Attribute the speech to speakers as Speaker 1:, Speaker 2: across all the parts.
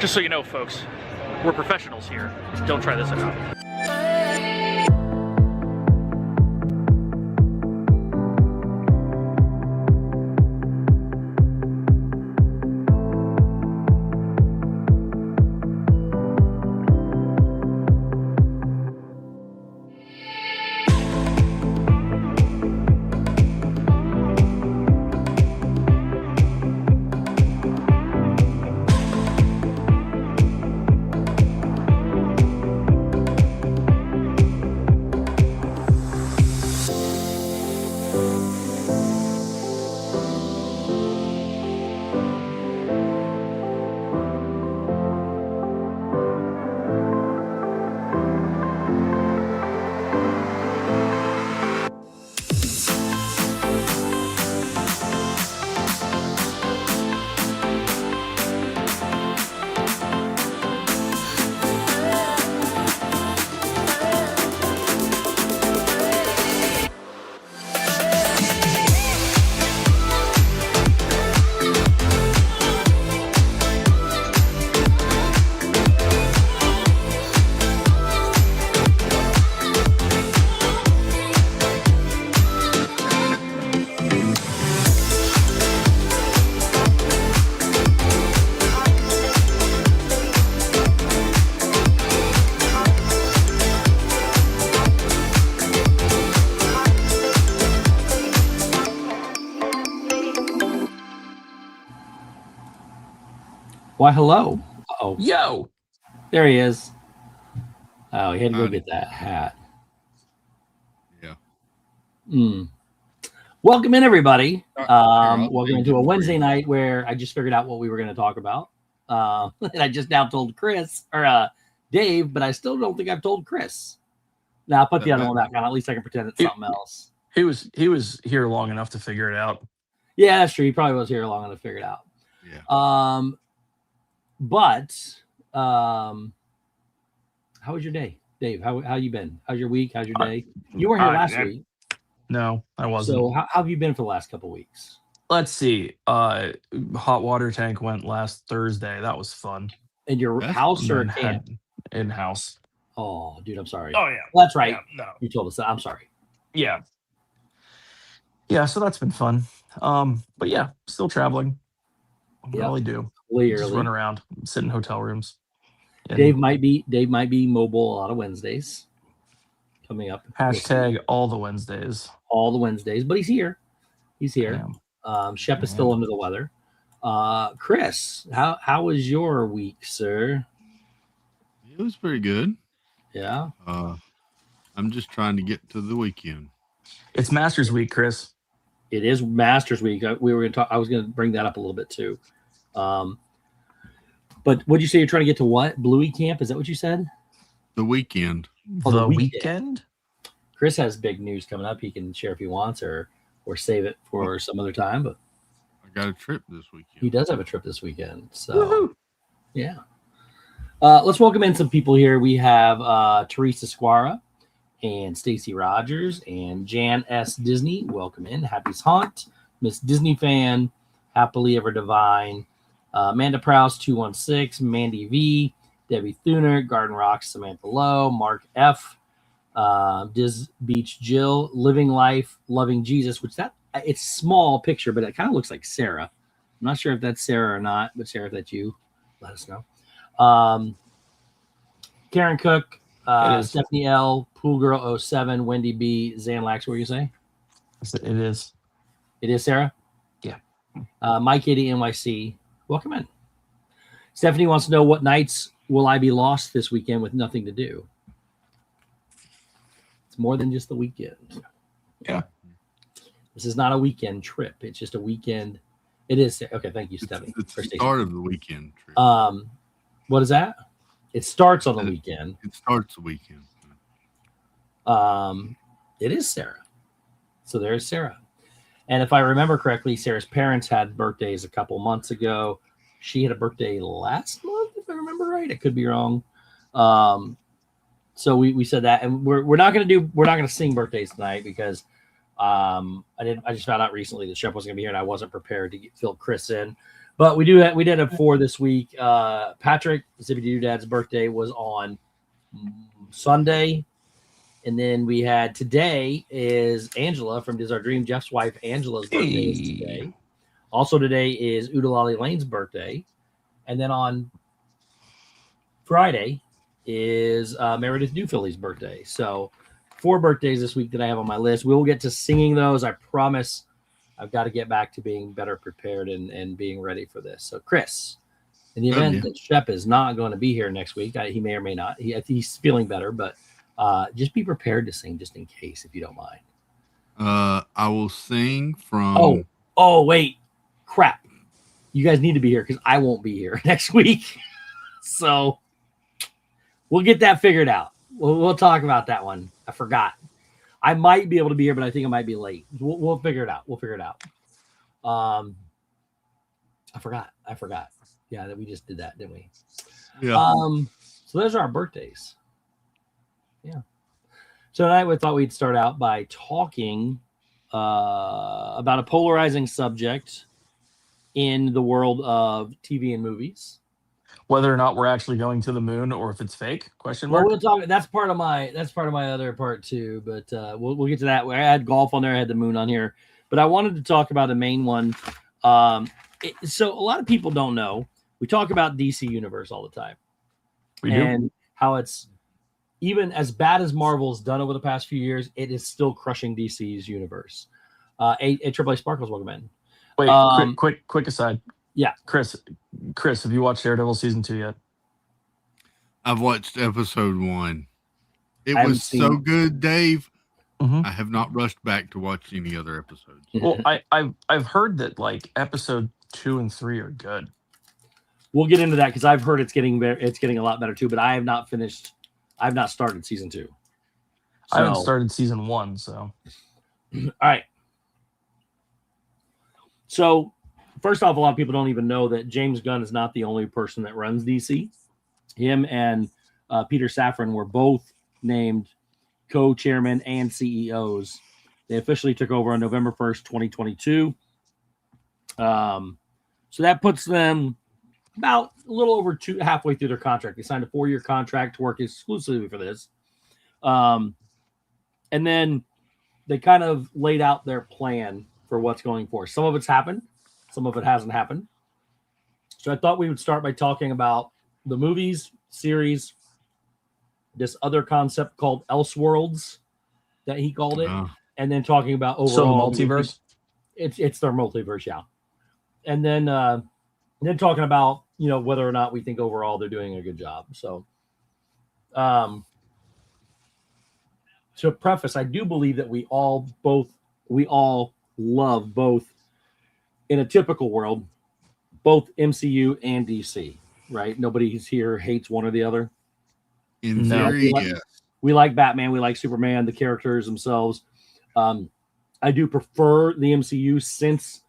Speaker 1: Just so you know, folks, we're professionals here. Don't try this at home.
Speaker 2: Why, hello. Uh-oh.
Speaker 3: Yo!
Speaker 2: There he is. Oh, he had to go get that hat.
Speaker 4: Yeah.
Speaker 2: Welcome in, everybody.
Speaker 4: Welcome
Speaker 2: into a Wednesday night where I just figured out what we were going to talk about. And I just now told Dave, but I still don't think I've told Chris. Now, I'll put the other one back on. At least I can pretend it's something else.
Speaker 3: He was here long enough to figure it out.
Speaker 2: Yeah, that's true. He probably was here long enough to figure it out.
Speaker 4: Yeah.
Speaker 2: But how was your day, Dave? How you been? How's your week? How's your day? You weren't here last week.
Speaker 3: No, I wasn't.
Speaker 2: So how have you been for the last couple of weeks?
Speaker 3: Let's see. Hot water tank went last Thursday. That was fun.
Speaker 2: In your house or camp?
Speaker 3: In house.
Speaker 2: Oh, dude, I'm sorry.
Speaker 3: Oh yeah,
Speaker 2: well, that's right.
Speaker 3: Yeah, no,
Speaker 2: you told us that. I'm sorry.
Speaker 3: Yeah. So that's been fun. But yeah, still traveling. What all I do? Just run around, sit in hotel rooms.
Speaker 2: Dave might be mobile a lot of Wednesdays. Coming up.
Speaker 3: Hashtag all the Wednesdays.
Speaker 2: All the Wednesdays, but he's here. He's here. Shep is still under the weather. Chris, how was your week, sir?
Speaker 4: It was pretty good.
Speaker 2: Yeah.
Speaker 4: I'm just trying to get to the weekend.
Speaker 3: It's Masters Week, Chris.
Speaker 2: It is Masters Week. We were going to talk. I was going to bring that up a little bit too. But what did you say? You're trying to get to what? Bluey Camp? Is that what you said?
Speaker 4: The weekend.
Speaker 2: Oh,
Speaker 3: the weekend?
Speaker 2: Chris has big news coming up. He can share if he wants or save it for some other time. But
Speaker 4: I got a trip this weekend.
Speaker 2: He does have a trip this weekend. So, yeah. Let's welcome in some people here. We have Teresa Squara and Stacy Rogers and Jan S. Disney. Welcome in. Happy's Haunt. Miss Disney Fan. Happily Ever Divine. Amanda Prowse, 216. Mandy V. Debbie Thuner. Garden Rocks. Samantha Lowe. Mark F. Diz Beach Jill. Living Life. Loving Jesus. Which it's a small picture, but it kind of looks like Sarah. I'm not sure if that's Sarah or not, but Sarah, if that's you, let us know. Karen Cook, Stephanie L, Pool Girl 07, Wendy B, Zanlax. What were you saying?
Speaker 3: It is.
Speaker 2: It is Sarah?
Speaker 3: Yeah.
Speaker 2: Mike 80 NYC. Welcome in. Stephanie wants to know, what nights will I be lost this weekend with nothing to do? It's more than just the weekend.
Speaker 3: Yeah.
Speaker 2: This is not a weekend trip. It's just a weekend. It is. Okay. Thank you, Stephanie.
Speaker 4: It's the start of the weekend trip.
Speaker 2: What is that? It starts on the weekend.
Speaker 4: It starts the weekend.
Speaker 2: It is Sarah. So there's Sarah. And if I remember correctly, Sarah's parents had birthdays a couple months ago. She had a birthday last month, if I remember right. I could be wrong. So we said that, and we're not gonna sing birthdays tonight because I just found out recently that Shep wasn't gonna be here, and I wasn't prepared to fill Chris in. But we did have 4 this week. Patrick, Zippy Doodad's birthday was on Sunday. And then we had today is Angela from Diz Our Dream. Jeff's wife, Angela's birthday is today. Also today is Udalali Lane's birthday. And then on Friday is Meredith Newphilly's birthday. So 4 birthdays this week that I have on my list. We will get to singing those. I promise. I've got to get back to being better prepared and being ready for this. So Chris, in the event that Shep is not going to be here next week, he may or may not. He's feeling better, but just be prepared to sing just in case, if you don't mind.
Speaker 4: I will sing from.
Speaker 2: Oh, wait, crap! You guys need to be here because I won't be here next week. So we'll get that figured out. We'll talk about that one. I forgot. I might be able to be here, but I think I might be late. We'll figure it out. I forgot. Yeah, that we just did that, didn't we?
Speaker 4: Yeah.
Speaker 2: So those are our birthdays. Yeah. So tonight we thought we'd start out by talking about a polarizing subject in the world of TV and movies.
Speaker 3: Whether or not we're actually going to the moon or if it's fake? Question mark.
Speaker 2: Well, we'll talk. That's part of my other part too. But we'll get to that. I had golf on there. I had the moon on here. But I wanted to talk about a main one. So a lot of people don't know. We talk about DC Universe all the time.
Speaker 3: We do.
Speaker 2: And how it's even as bad as Marvel's done over the past few years, it is still crushing DC's universe. AAA Sparkles, welcome in.
Speaker 3: Wait, quick aside.
Speaker 2: Yeah,
Speaker 3: Chris, have you watched Daredevil season 2 yet?
Speaker 4: I've watched episode 1. It was so good, Dave.
Speaker 3: Mm-hmm.
Speaker 4: I have not rushed back to watch any other episodes.
Speaker 3: Well, I've heard that like episode 2 and 3 are good.
Speaker 2: We'll get into that because I've heard it's getting a lot better too. But I have not finished. I've not started season 2.
Speaker 3: I haven't started season 1, so.
Speaker 2: All right. So, first off, a lot of people don't even know that James Gunn is not the only person that runs DC. Him and Peter Safran were both named co-chairman and CEOs. They officially took over on November 1st, 2022. So that puts them about a little over halfway through their contract. They signed a 4-year contract to work exclusively for this. And then they kind of laid out their plan for what's going for. Some of it's happened. Some of it hasn't happened. So I thought we would start by talking about the movies, series, this other concept called Elseworlds that he called it, and then talking about overall.
Speaker 3: So the multiverse?
Speaker 2: It's their multiverse, yeah. And then talking about, whether or not we think overall they're doing a good job. So to preface, I do believe that we all love both, in a typical world, both MCU and DC, right? Nobody here hates one or the other.
Speaker 4: In theory,
Speaker 2: we like Batman, we like Superman, the characters themselves. I do prefer the MCU since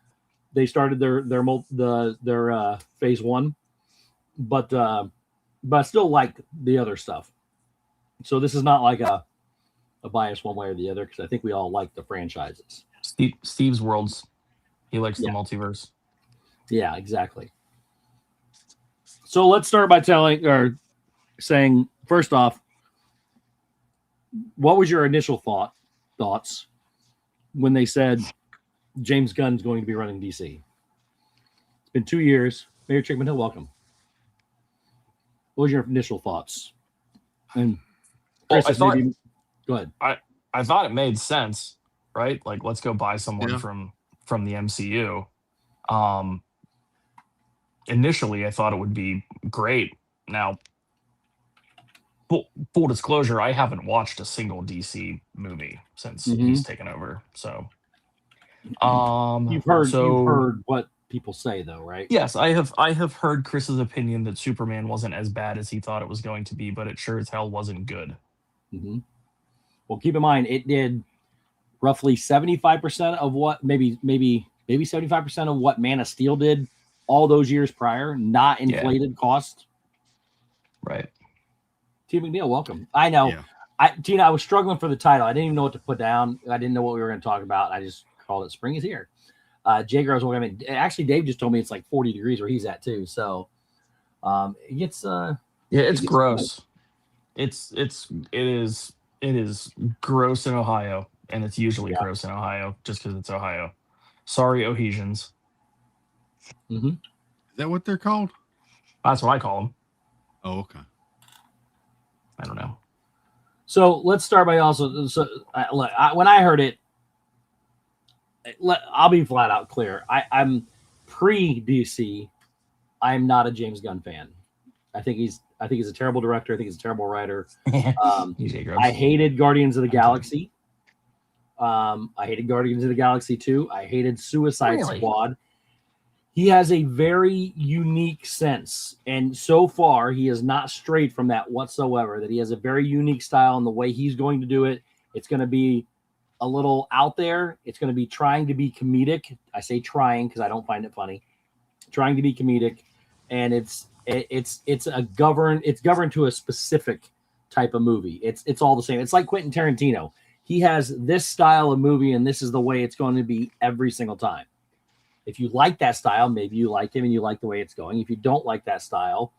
Speaker 2: they started their phase 1, but I still like the other stuff. So this is not like a bias one way or the other, because I think we all like the franchises.
Speaker 3: Stevesworld, he likes the multiverse.
Speaker 2: Yeah, exactly. So let's start by saying, first off, what was your initial thoughts when they said James Gunn's going to be running DC? It's been 2 years. Mayor Chickman Hill, welcome. What was your initial thoughts? And Chris, go ahead.
Speaker 3: I thought it made sense, right? Like, let's go buy someone from the MCU. Initially, I thought it would be great. Now, full disclosure, I haven't watched a single DC movie since he's taken over. So,
Speaker 2: you've heard what people say, though, right?
Speaker 3: Yes, I have heard Chris's opinion that Superman wasn't as bad as he thought it was going to be, but it sure as hell wasn't good.
Speaker 2: Mm-hmm. Well, keep in mind, it did roughly 75% of what, maybe 75% of what Man of Steel did all those years prior, not inflated cost.
Speaker 3: Right.
Speaker 2: T. McNeil, welcome. I know. Yeah. Tina, I was struggling for the title. I didn't even know what to put down. I didn't know what we were going to talk about. I just called it Spring is Here. J-Girl's, I mean, actually, Dave just told me it's like 40 degrees where he's at too. So it gets
Speaker 3: it's gross. It is gross in Ohio, and it's usually gross in Ohio just because it's Ohio. Sorry, Ohesians.
Speaker 2: Mm-hmm.
Speaker 4: Is that what they're called?
Speaker 3: That's what I call them.
Speaker 4: Oh, okay.
Speaker 3: I don't know.
Speaker 2: So let's start by also. So when I heard it, I'll be flat out clear. I'm pre-DC. I'm not a James Gunn fan. I think he's a terrible director. I think he's a terrible writer. I hated Guardians of the Galaxy. I hated Guardians of the Galaxy 2. I hated Suicide Squad. He has a very unique sense, and so far he is not strayed from that whatsoever. That he has a very unique style, and the way he's going to do it, it's going to be a little out there. It's going to be trying to be comedic. I say trying because I don't find it funny. Trying to be comedic, and it's governed to a specific type of movie. It's all the same. It's like Quentin Tarantino. He has this style of movie, and this is the way it's going to be every single time. If you like that style, maybe you like him and you like the way it's going. If you don't like that style,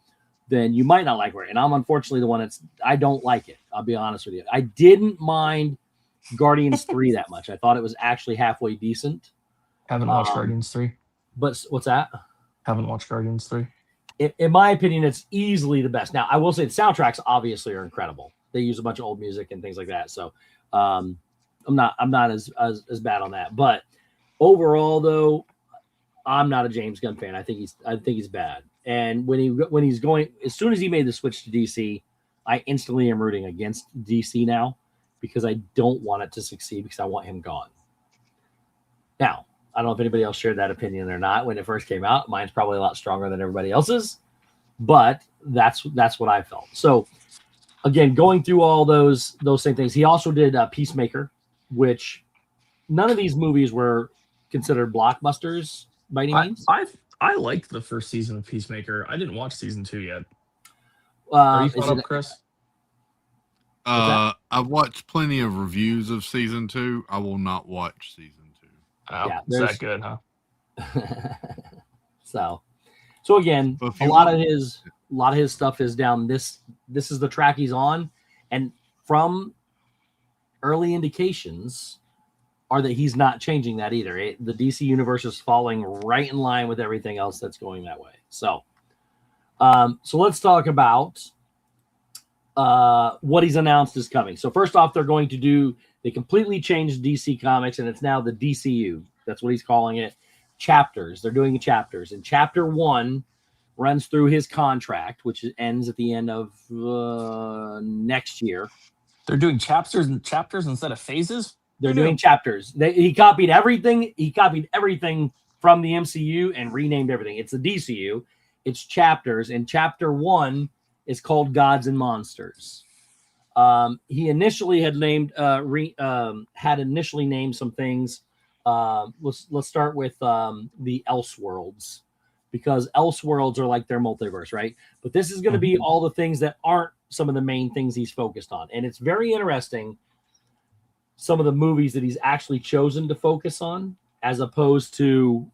Speaker 2: then you might not like it. And I'm unfortunately the one I don't like it. I'll be honest with you. I didn't mind Guardians 3 that much. I thought it was actually halfway decent.
Speaker 3: Haven't watched Guardians 3.
Speaker 2: But what's that?
Speaker 3: Haven't watched Guardians 3.
Speaker 2: In my opinion, it's easily the best. Now, I will say the soundtracks obviously are incredible. They use a bunch of old music and things like that. So I'm not as bad on that. But overall, though, I'm not a James Gunn fan. I think he's bad. And when he's going, as soon as he made the switch to DC, I instantly am rooting against DC now because I don't want it to succeed because I want him gone. Now, I don't know if anybody else shared that opinion or not when it first came out. Mine's probably a lot stronger than everybody else's, but that's what I felt. So again, going through all those same things. He also did Peacemaker, which none of these movies were considered blockbusters by any means.
Speaker 3: I liked the first season of Peacemaker. I didn't watch season 2 yet. Are you caught up, Chris?
Speaker 4: I've watched plenty of reviews of season 2. I will not watch season 2.
Speaker 3: Oh, yeah, is that good, huh?
Speaker 2: So again, a lot of his stuff is down. This is the track he's on, and from early indications are that he's not changing that either. The DC universe is falling right in line with everything else that's going that way. So let's talk about what he's announced is coming. So first off, they completely changed DC Comics, and it's now the DCU. That's what he's calling it. Chapters. They're doing chapters. And chapter 1 runs through his contract, which ends at the end of next year.
Speaker 3: They're doing chapters instead of phases?
Speaker 2: They're doing chapters. He copied everything. He copied everything from the MCU and renamed everything. It's the DCU. It's chapters. And chapter 1 is called Gods and Monsters. He initially had named some things. Let's start with the Elseworlds, because Elseworlds are like their multiverse, right? But this is going to be all the things that aren't some of the main things he's focused on, and it's very interesting. Some of the movies that he's actually chosen to focus on, as opposed to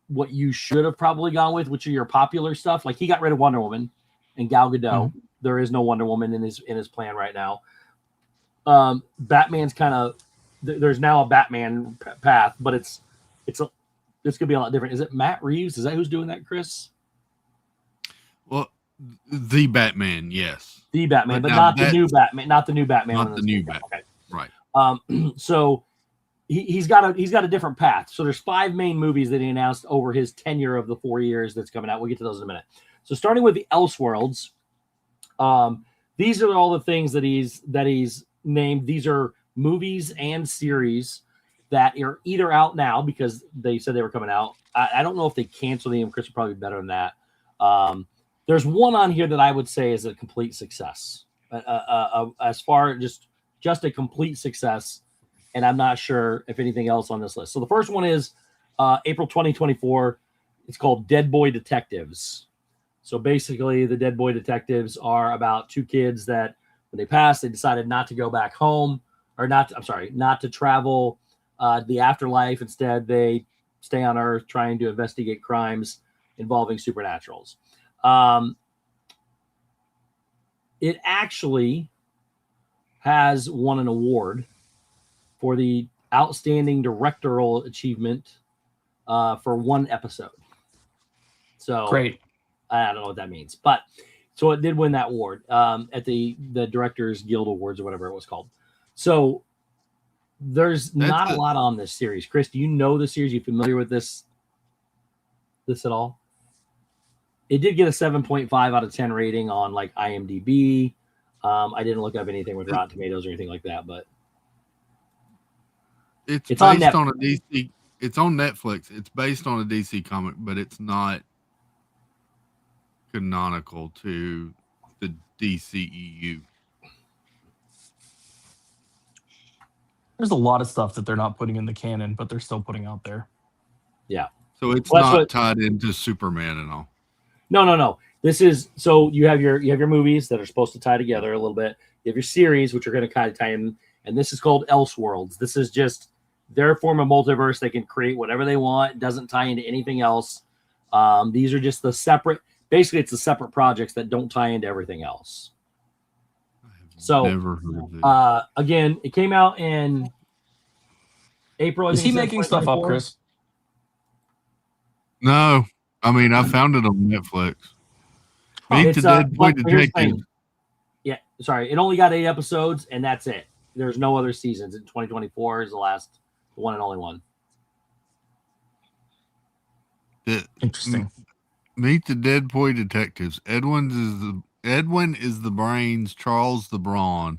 Speaker 2: what you should have probably gone with, which are your popular stuff. Like he got rid of Wonder Woman and Gal Gadot. There is no Wonder Woman in his plan right now. Batman's kind of there's now a Batman path, but it's gonna be a lot different. Is it Matt Reeves? Is that who's doing that, Chris?
Speaker 4: Well, the Batman, yes,
Speaker 2: the Batman, but not the new Batman. Not the new Batman.
Speaker 4: Not the new Batman. Okay. Right.
Speaker 2: So he's got a different path. So there's 5 main movies that he announced over his tenure of the 4 years that's coming out. We'll get to those in a minute. So starting with the Elseworlds, these are all the things that he's named. These are movies and series that are either out now because they said they were coming out. I don't know if they canceled them. Chris would probably be better than that. There's one on here that I would say is a complete success. As far as just a complete success, and I'm not sure if anything else on this list. So the first one is April 2024. It's called Dead Boy Detectives. So basically, the Dead Boy Detectives are about 2 kids that when they passed, they decided not to go back home, or not to travel the afterlife. Instead, they stay on Earth trying to investigate crimes involving supernaturals. It actually has won an award for the outstanding directorial achievement for one episode. So
Speaker 3: great.
Speaker 2: I don't know what that means, but so it did win that award at the Directors Guild Awards or whatever it was called. So there's not a lot on this series. Chris, do you know the series? You familiar with this at all? It did get a 7.5 out of 10 rating on like IMDb. I didn't look up anything with Rotten Tomatoes or anything like that, but
Speaker 4: it's based on a DC. It's on Netflix. It's based on a DC comic, but it's not canonical to the DCEU.
Speaker 3: There's a lot of stuff that they're not putting in the canon, but they're still putting out there.
Speaker 2: Yeah.
Speaker 4: So it's not tied into Superman and all.
Speaker 2: No. This is so you have your movies that are supposed to tie together a little bit. You have your series, which are going to kind of tie in, and this is called Elseworlds. This is just their form of multiverse. They can create whatever they want. It doesn't tie into anything else. These are just the separate. Basically, it's the separate projects that don't tie into everything else. So,
Speaker 4: never heard of it.
Speaker 2: Again, it came out in April.
Speaker 3: Is he making stuff up, Chris?
Speaker 4: No, I mean I found it on Netflix. Meet the Dead Boy Detective.
Speaker 2: Yeah, sorry, it only got 8 episodes, and that's it. There's no other seasons. In 2024 is the one and only one.
Speaker 3: Interesting.
Speaker 4: Meet the Dead Boy Detectives. Edwin is the brains, Charles the brawn.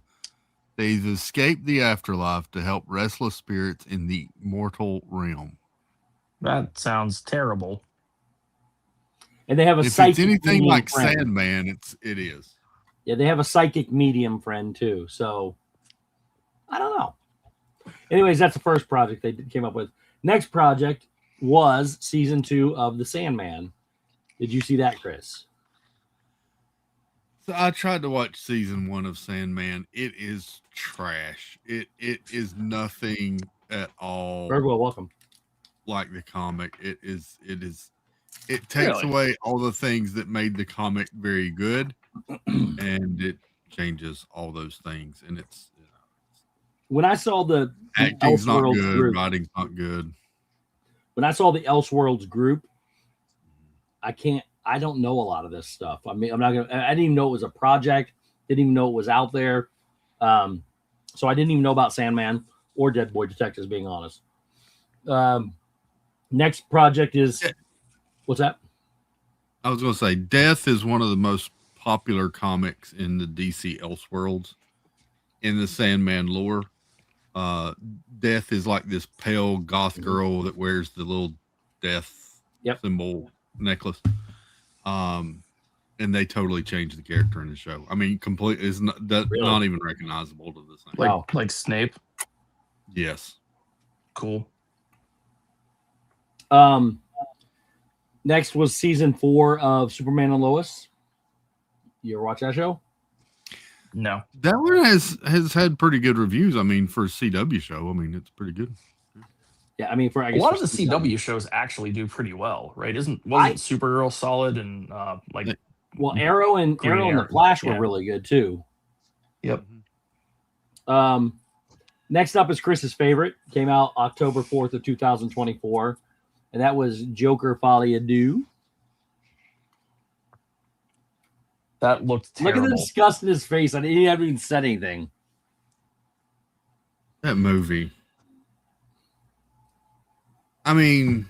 Speaker 4: They've escaped the afterlife to help restless spirits in the mortal realm.
Speaker 3: That sounds terrible.
Speaker 2: And they have a
Speaker 4: if
Speaker 2: psychic.
Speaker 4: It's anything like
Speaker 2: friend.
Speaker 4: Sandman, it is.
Speaker 2: Yeah, they have a psychic medium friend too. So I don't know. Anyways, that's the first project they came up with. Next project was season 2 of The Sandman. Did you see that, Chris?
Speaker 4: So I tried to watch season 1 of Sandman. It is trash. It is nothing at all.
Speaker 2: Very well, welcome.
Speaker 4: Like the comic, it takes away all the things that made the comic very good, and it changes all those things. And it's
Speaker 2: when I saw the
Speaker 4: acting's not good,
Speaker 2: group,
Speaker 4: writing's not good.
Speaker 2: When I saw the Elseworlds group, I don't know a lot of this stuff. I mean, I didn't even know it was a project. Didn't even know it was out there. So I didn't even know about Sandman or Dead Boy Detectives, being honest. Next project is what's that?
Speaker 4: I was going to say, Death is one of the most popular comics in the DC Elseworlds. In the Sandman lore, Death is like this pale goth girl that wears the little death symbol necklace. And they totally changed the character in the show. I mean, completely is not even recognizable to the same.
Speaker 3: Like Snape.
Speaker 4: Yes.
Speaker 3: Cool.
Speaker 2: Next was season 4 of Superman and Lois. You ever watch that show?
Speaker 3: No.
Speaker 4: That one has had pretty good reviews. I mean, for a CW show, I mean, it's pretty good.
Speaker 2: Yeah, I mean,
Speaker 3: a lot of the CW shows actually do pretty well, right? Wasn't Supergirl solid and
Speaker 2: Arrow and the Flash were really good too.
Speaker 3: Yep.
Speaker 2: Next up is Chris's favorite. Came out October 4th of 2024, and that was Joker Folie à Deux.
Speaker 3: That looked terrible.
Speaker 2: Look at the disgust in his face. He hadn't even said anything.
Speaker 4: That movie. I mean,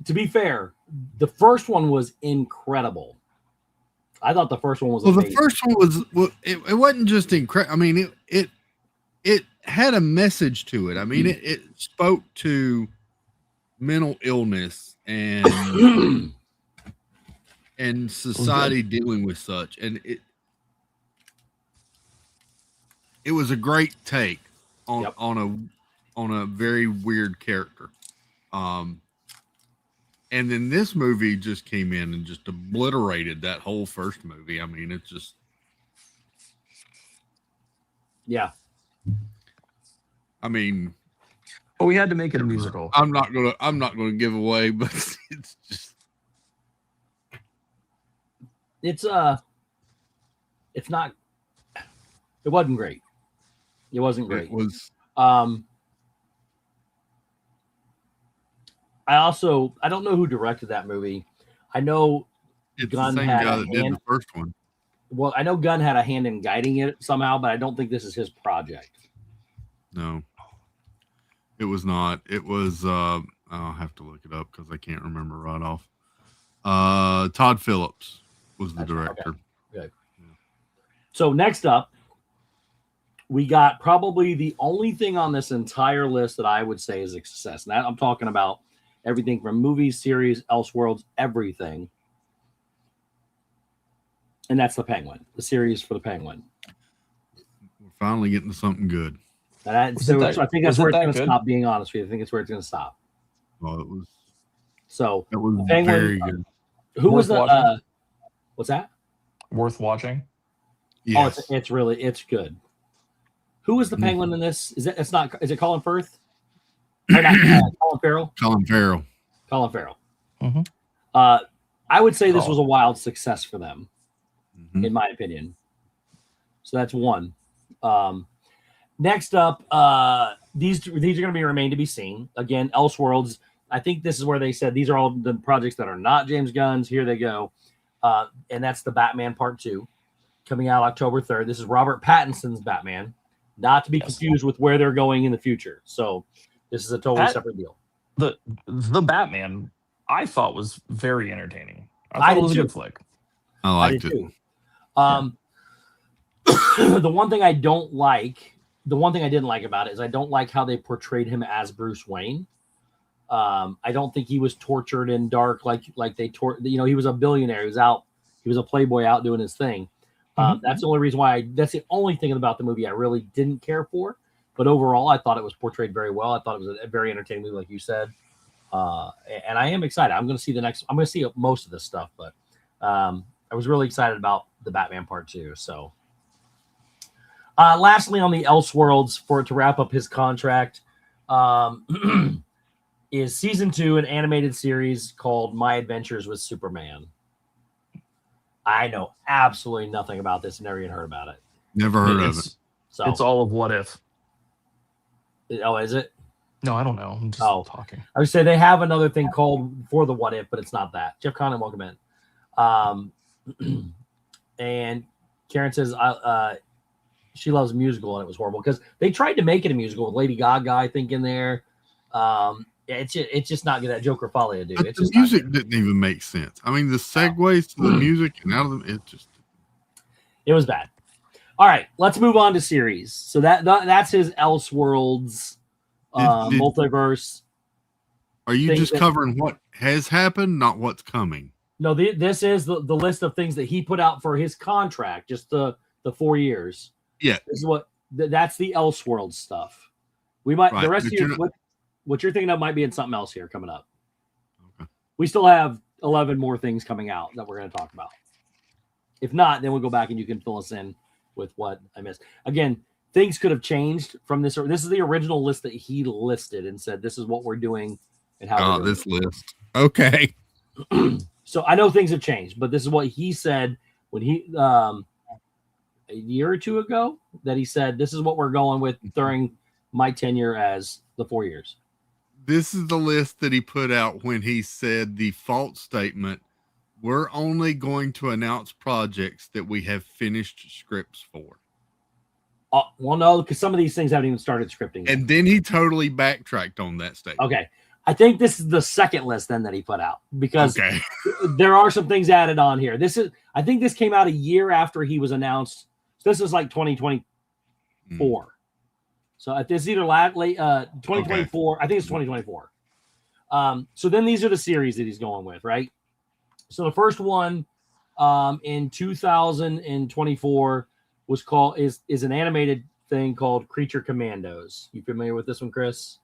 Speaker 2: to be fair, the first one was incredible. I thought the first one was amazing.
Speaker 4: The first one was it wasn't just incredible. I mean, it had a message to it. I mean, it spoke to mental illness and and society dealing with such, and it was a great take on a very weird character. And then this movie just came in and just obliterated that whole first movie. I mean, it's just I mean,
Speaker 3: But we had to make it a musical.
Speaker 4: I'm not gonna give away, but it's just
Speaker 2: it's not. It wasn't great. It wasn't great.
Speaker 4: It was.
Speaker 2: I don't know who directed that movie. I know
Speaker 4: It's
Speaker 2: Gunn
Speaker 4: the same
Speaker 2: had
Speaker 4: guy
Speaker 2: a
Speaker 4: that did
Speaker 2: hand.
Speaker 4: the first one.
Speaker 2: Well, I know Gunn had a hand in guiding it somehow, but I don't think this is his project.
Speaker 4: No, it was not. It was. I'll have to look it up because I can't remember right off. Todd Phillips was the director.
Speaker 2: Okay. Good. Yeah. So next up, we got probably the only thing on this entire list that I would say is a success. Now I'm talking about everything from movies, series, Elseworlds, everything. And that's the Penguin, the series for the Penguin.
Speaker 4: We're finally getting to something good.
Speaker 2: I think that's where it's going to stop, being honest with you. I think it's where it's going to stop.
Speaker 4: Well, it was.
Speaker 2: So
Speaker 4: it was
Speaker 2: Penguin,
Speaker 4: very good.
Speaker 2: Who was the? What's that?
Speaker 3: Worth watching.
Speaker 4: Yes.
Speaker 2: Oh, it's good. Who was the Penguin in this? Is it Colin Firth? Or not, Colin Farrell.
Speaker 4: Colin Farrell.
Speaker 2: Mm-hmm. I would say this was a wild success for them, in my opinion. So that's one. Next up, these are going to be remain to be seen. Again, Elseworlds. I think this is where they said these are all the projects that are not James Gunn's. Here they go. And that's the Batman Part 2 coming out October 3rd. This is Robert Pattinson's Batman, not to be confused with where they're going in the future. So this is a totally separate deal.
Speaker 3: The Batman I thought was very entertaining. I thought it was a good flick.
Speaker 4: I liked it.
Speaker 2: Too. The one thing I didn't like about it is I don't like how they portrayed him as Bruce Wayne. I don't think he was tortured and dark like they he was a billionaire. He was a playboy out doing his thing. That's the only reason why that's the only thing about the movie I really didn't care for. But overall, I thought it was portrayed very well. I thought it was a very entertaining movie, like you said. And I am excited. I'm going to see I'm going to see most of this stuff, but I was really excited about the Batman Part 2. So, lastly, on the Elseworlds, to wrap up his contract, is season 2, an animated series called My Adventures with Superman. I know absolutely nothing about this. Never even heard about it.
Speaker 4: Never heard of it.
Speaker 3: So it's all of What If.
Speaker 2: Oh, is it?
Speaker 3: No, I don't know. I'm just talking.
Speaker 2: I would say they have another thing called For the What If, but it's not that. Jeff Conlon, welcome in. And Karen says she loves musical and it was horrible because they tried to make it a musical with Lady Gaga, I think, in there. It's just not good at Joker Folia, dude.
Speaker 4: But the music didn't even make sense. I mean, the segues to the music and out of them,
Speaker 2: it was bad. All right, let's move on to series. So that's his Elseworlds multiverse.
Speaker 4: Are you just covering what has happened, not what's coming?
Speaker 2: No, this is the list of things that he put out for his contract, just the 4 years.
Speaker 4: Yeah,
Speaker 2: this is that's the Elseworlds stuff. We might the rest of what you're thinking of might be in something else here coming up. Okay. We still have 11 more things coming out that we're going to talk about. If not, then we'll go back and you can fill us in with what I missed. Again, things could have changed from this. This is the original list that he listed and said, this is what we're doing and how.
Speaker 4: This list. Okay.
Speaker 2: So I know things have changed, but this is what he said when he, a year or two ago, that he said, this is what we're going with during my tenure as the 4 years.
Speaker 4: This is the list that he put out when he said the false statement, we're only going to announce projects that we have finished scripts for.
Speaker 2: Well, no, because some of these things haven't even started scripting yet.
Speaker 4: And then he totally backtracked on that statement.
Speaker 2: Okay. I think this is the second list then that he put out because there are some things added on here. I think this came out a year after he was announced. So this is like 2024. So this is either late 2024. I think it's 2024. So then these are the series that he's going with, right? So the first one in 2024 was called is an animated thing called Creature Commandos. You familiar with this one, Chris?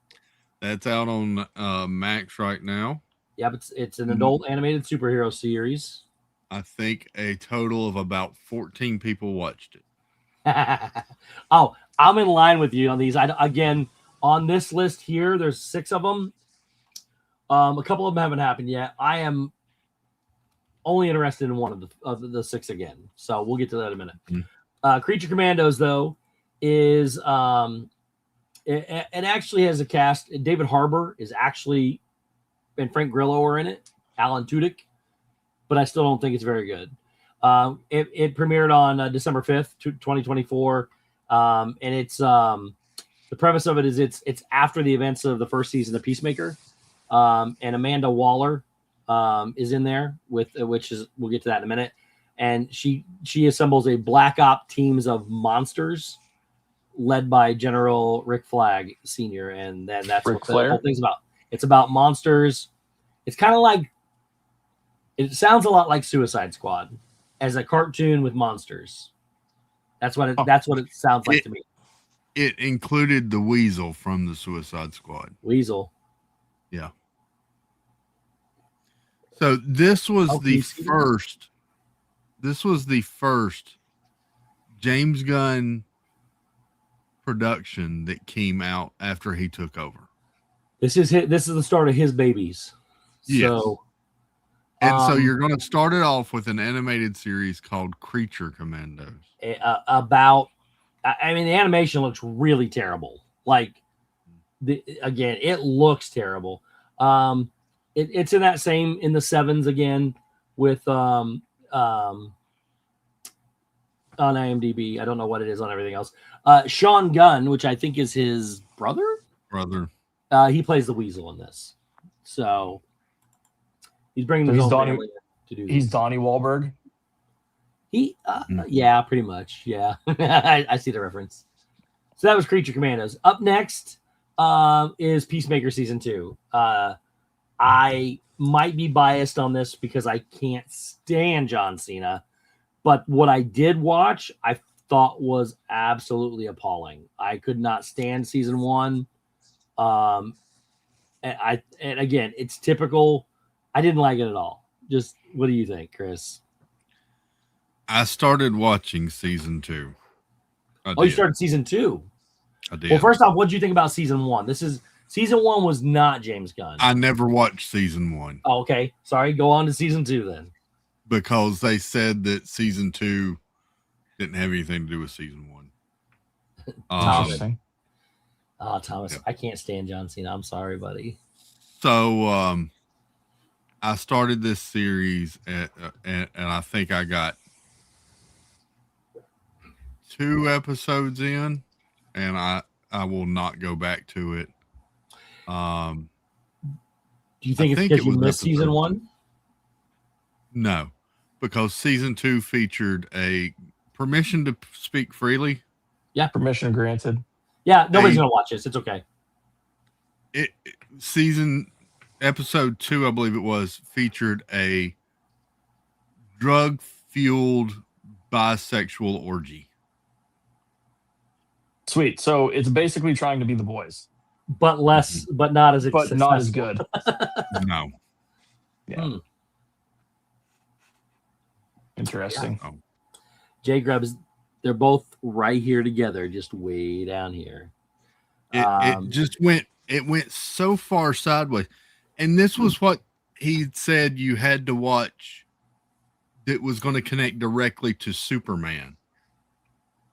Speaker 4: That's out on Max right now.
Speaker 2: Yep, it's an adult animated superhero series.
Speaker 4: I think a total of about 14 people watched it.
Speaker 2: Oh, I'm in line with you on these. On this list here, there's 6 of them. A couple of them haven't happened yet. I am only interested in one of the 6 again. So we'll get to that in a minute.
Speaker 4: Mm-hmm.
Speaker 2: Creature Commandos, though, is it actually has a cast. David Harbour is actually, and Frank Grillo are in it. Alan Tudyk, but I still don't think it's very good. It premiered on December 5th, 2024, and it's the premise of it is it's after the events of the first season of Peacemaker, and Amanda Waller is in there with which is we'll get to that in a minute, and she assembles a black op teams of monsters led by General Rick Flag Sr., and then that's
Speaker 3: Ric
Speaker 2: what the
Speaker 3: Flair?
Speaker 2: whole thing's about. It's about monsters. It's kind of like, it sounds a lot like Suicide Squad as a cartoon with monsters. That's what it sounds like to me.
Speaker 4: It included the Weasel from the Suicide Squad.
Speaker 2: Weasel.
Speaker 4: Yeah. So this was the first James Gunn production that came out after he took over.
Speaker 2: This is the start of his babies.
Speaker 4: Yes.
Speaker 2: So,
Speaker 4: so you're going to start it off with an animated series called Creature Commandos.
Speaker 2: About, I mean, the animation looks really terrible. Like, again, it looks terrible. It's in that same, in the 7s again with on IMDb. I don't know what it is on everything else. Sean Gunn, which I think is his brother. He plays the Weasel in this. So he's bringing his own family to do this.
Speaker 3: He's Donnie Wahlberg.
Speaker 2: Yeah, pretty much. Yeah. I see the reference. So that was Creature Commandos. Up next is Peacemaker Season 2. I might be biased on this because I can't stand John Cena, but what I did watch, I thought was absolutely appalling. I could not stand Season 1. And again, it's typical. I didn't like it at all. Just, what do you think, Chris?
Speaker 4: I started watching Season 2.
Speaker 2: You started Season 2?
Speaker 4: I did.
Speaker 2: Well, first off, what did you think about Season 1? Season 1 was not James Gunn.
Speaker 4: I never watched Season 1.
Speaker 2: Oh, okay. Sorry. Go on to Season 2 then.
Speaker 4: Because they said that Season 2 didn't have anything to do with Season 1.
Speaker 2: Thomas, yeah. I can't stand John Cena. I'm sorry, buddy.
Speaker 4: So I started this series, and I think I got 2 episodes in, and I will not go back to it.
Speaker 2: Do you think it's because you missed Season 1?
Speaker 4: No, because Season 2 featured a permission to speak freely.
Speaker 3: Yeah, permission granted.
Speaker 2: Yeah, nobody's gonna watch this. It's okay.
Speaker 4: Episode 2, I believe it was, featured a drug-fueled bisexual orgy.
Speaker 3: Sweet. So it's basically trying to be The Boys,
Speaker 2: but less, but not as
Speaker 3: but not as good.
Speaker 4: No.
Speaker 3: Yeah. Interesting.
Speaker 4: Yeah.
Speaker 2: J Grubs, they're both right here together, just way down here.
Speaker 4: It went so far sideways. And this was what he said you had to watch that was going to connect directly to Superman.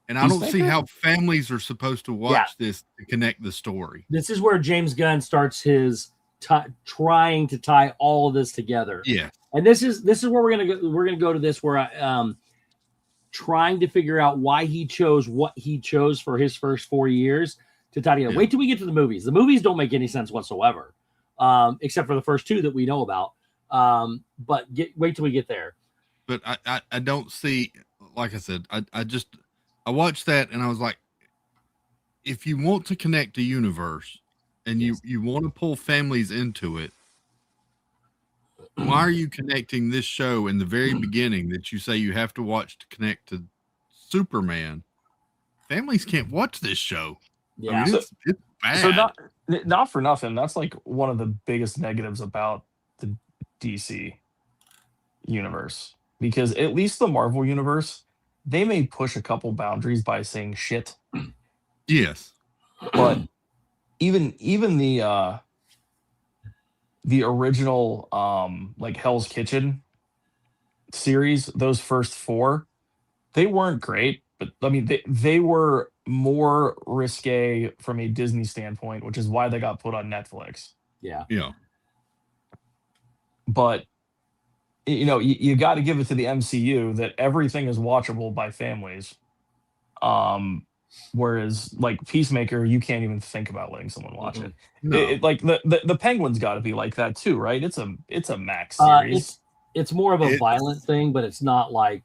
Speaker 4: And I don't see how families are supposed to watch this to connect the story.
Speaker 2: This is where James Gunn starts his trying to tie all of this together.
Speaker 4: Yeah.
Speaker 2: And this is where we're gonna go to this, where I trying to figure out why he chose what he chose for his first 4 years to tie together. Yeah. Wait till we get to the movies. The movies don't make any sense whatsoever, except for the first 2 that we know about. But wait till we get there.
Speaker 4: But I don't see, like I said, I watched that and I was like, if you want to connect a universe and you want to pull families into it, why are you connecting this show in the very beginning that you say you have to watch to connect to Superman? Families can't watch this show.
Speaker 2: Yeah,
Speaker 4: I mean, it's bad.
Speaker 3: So not for nothing. That's like one of the biggest negatives about the DC universe, because at least the Marvel universe, they may push a couple boundaries by saying shit.
Speaker 4: Yes.
Speaker 3: But even the original like Hell's Kitchen series, those first four, they weren't great, but I mean they were more risque from a Disney standpoint, which is why they got put on Netflix.
Speaker 2: Yeah.
Speaker 4: Yeah.
Speaker 3: But you got to give it to the MCU that everything is watchable by families. Whereas like Peacemaker, you can't even think about letting someone watch it.
Speaker 4: No.
Speaker 3: Like the Penguin's got to be like that too, right? It's a Max
Speaker 2: Uh,
Speaker 3: series.
Speaker 2: it's more of a
Speaker 4: It's-
Speaker 2: violent thing, but it's not like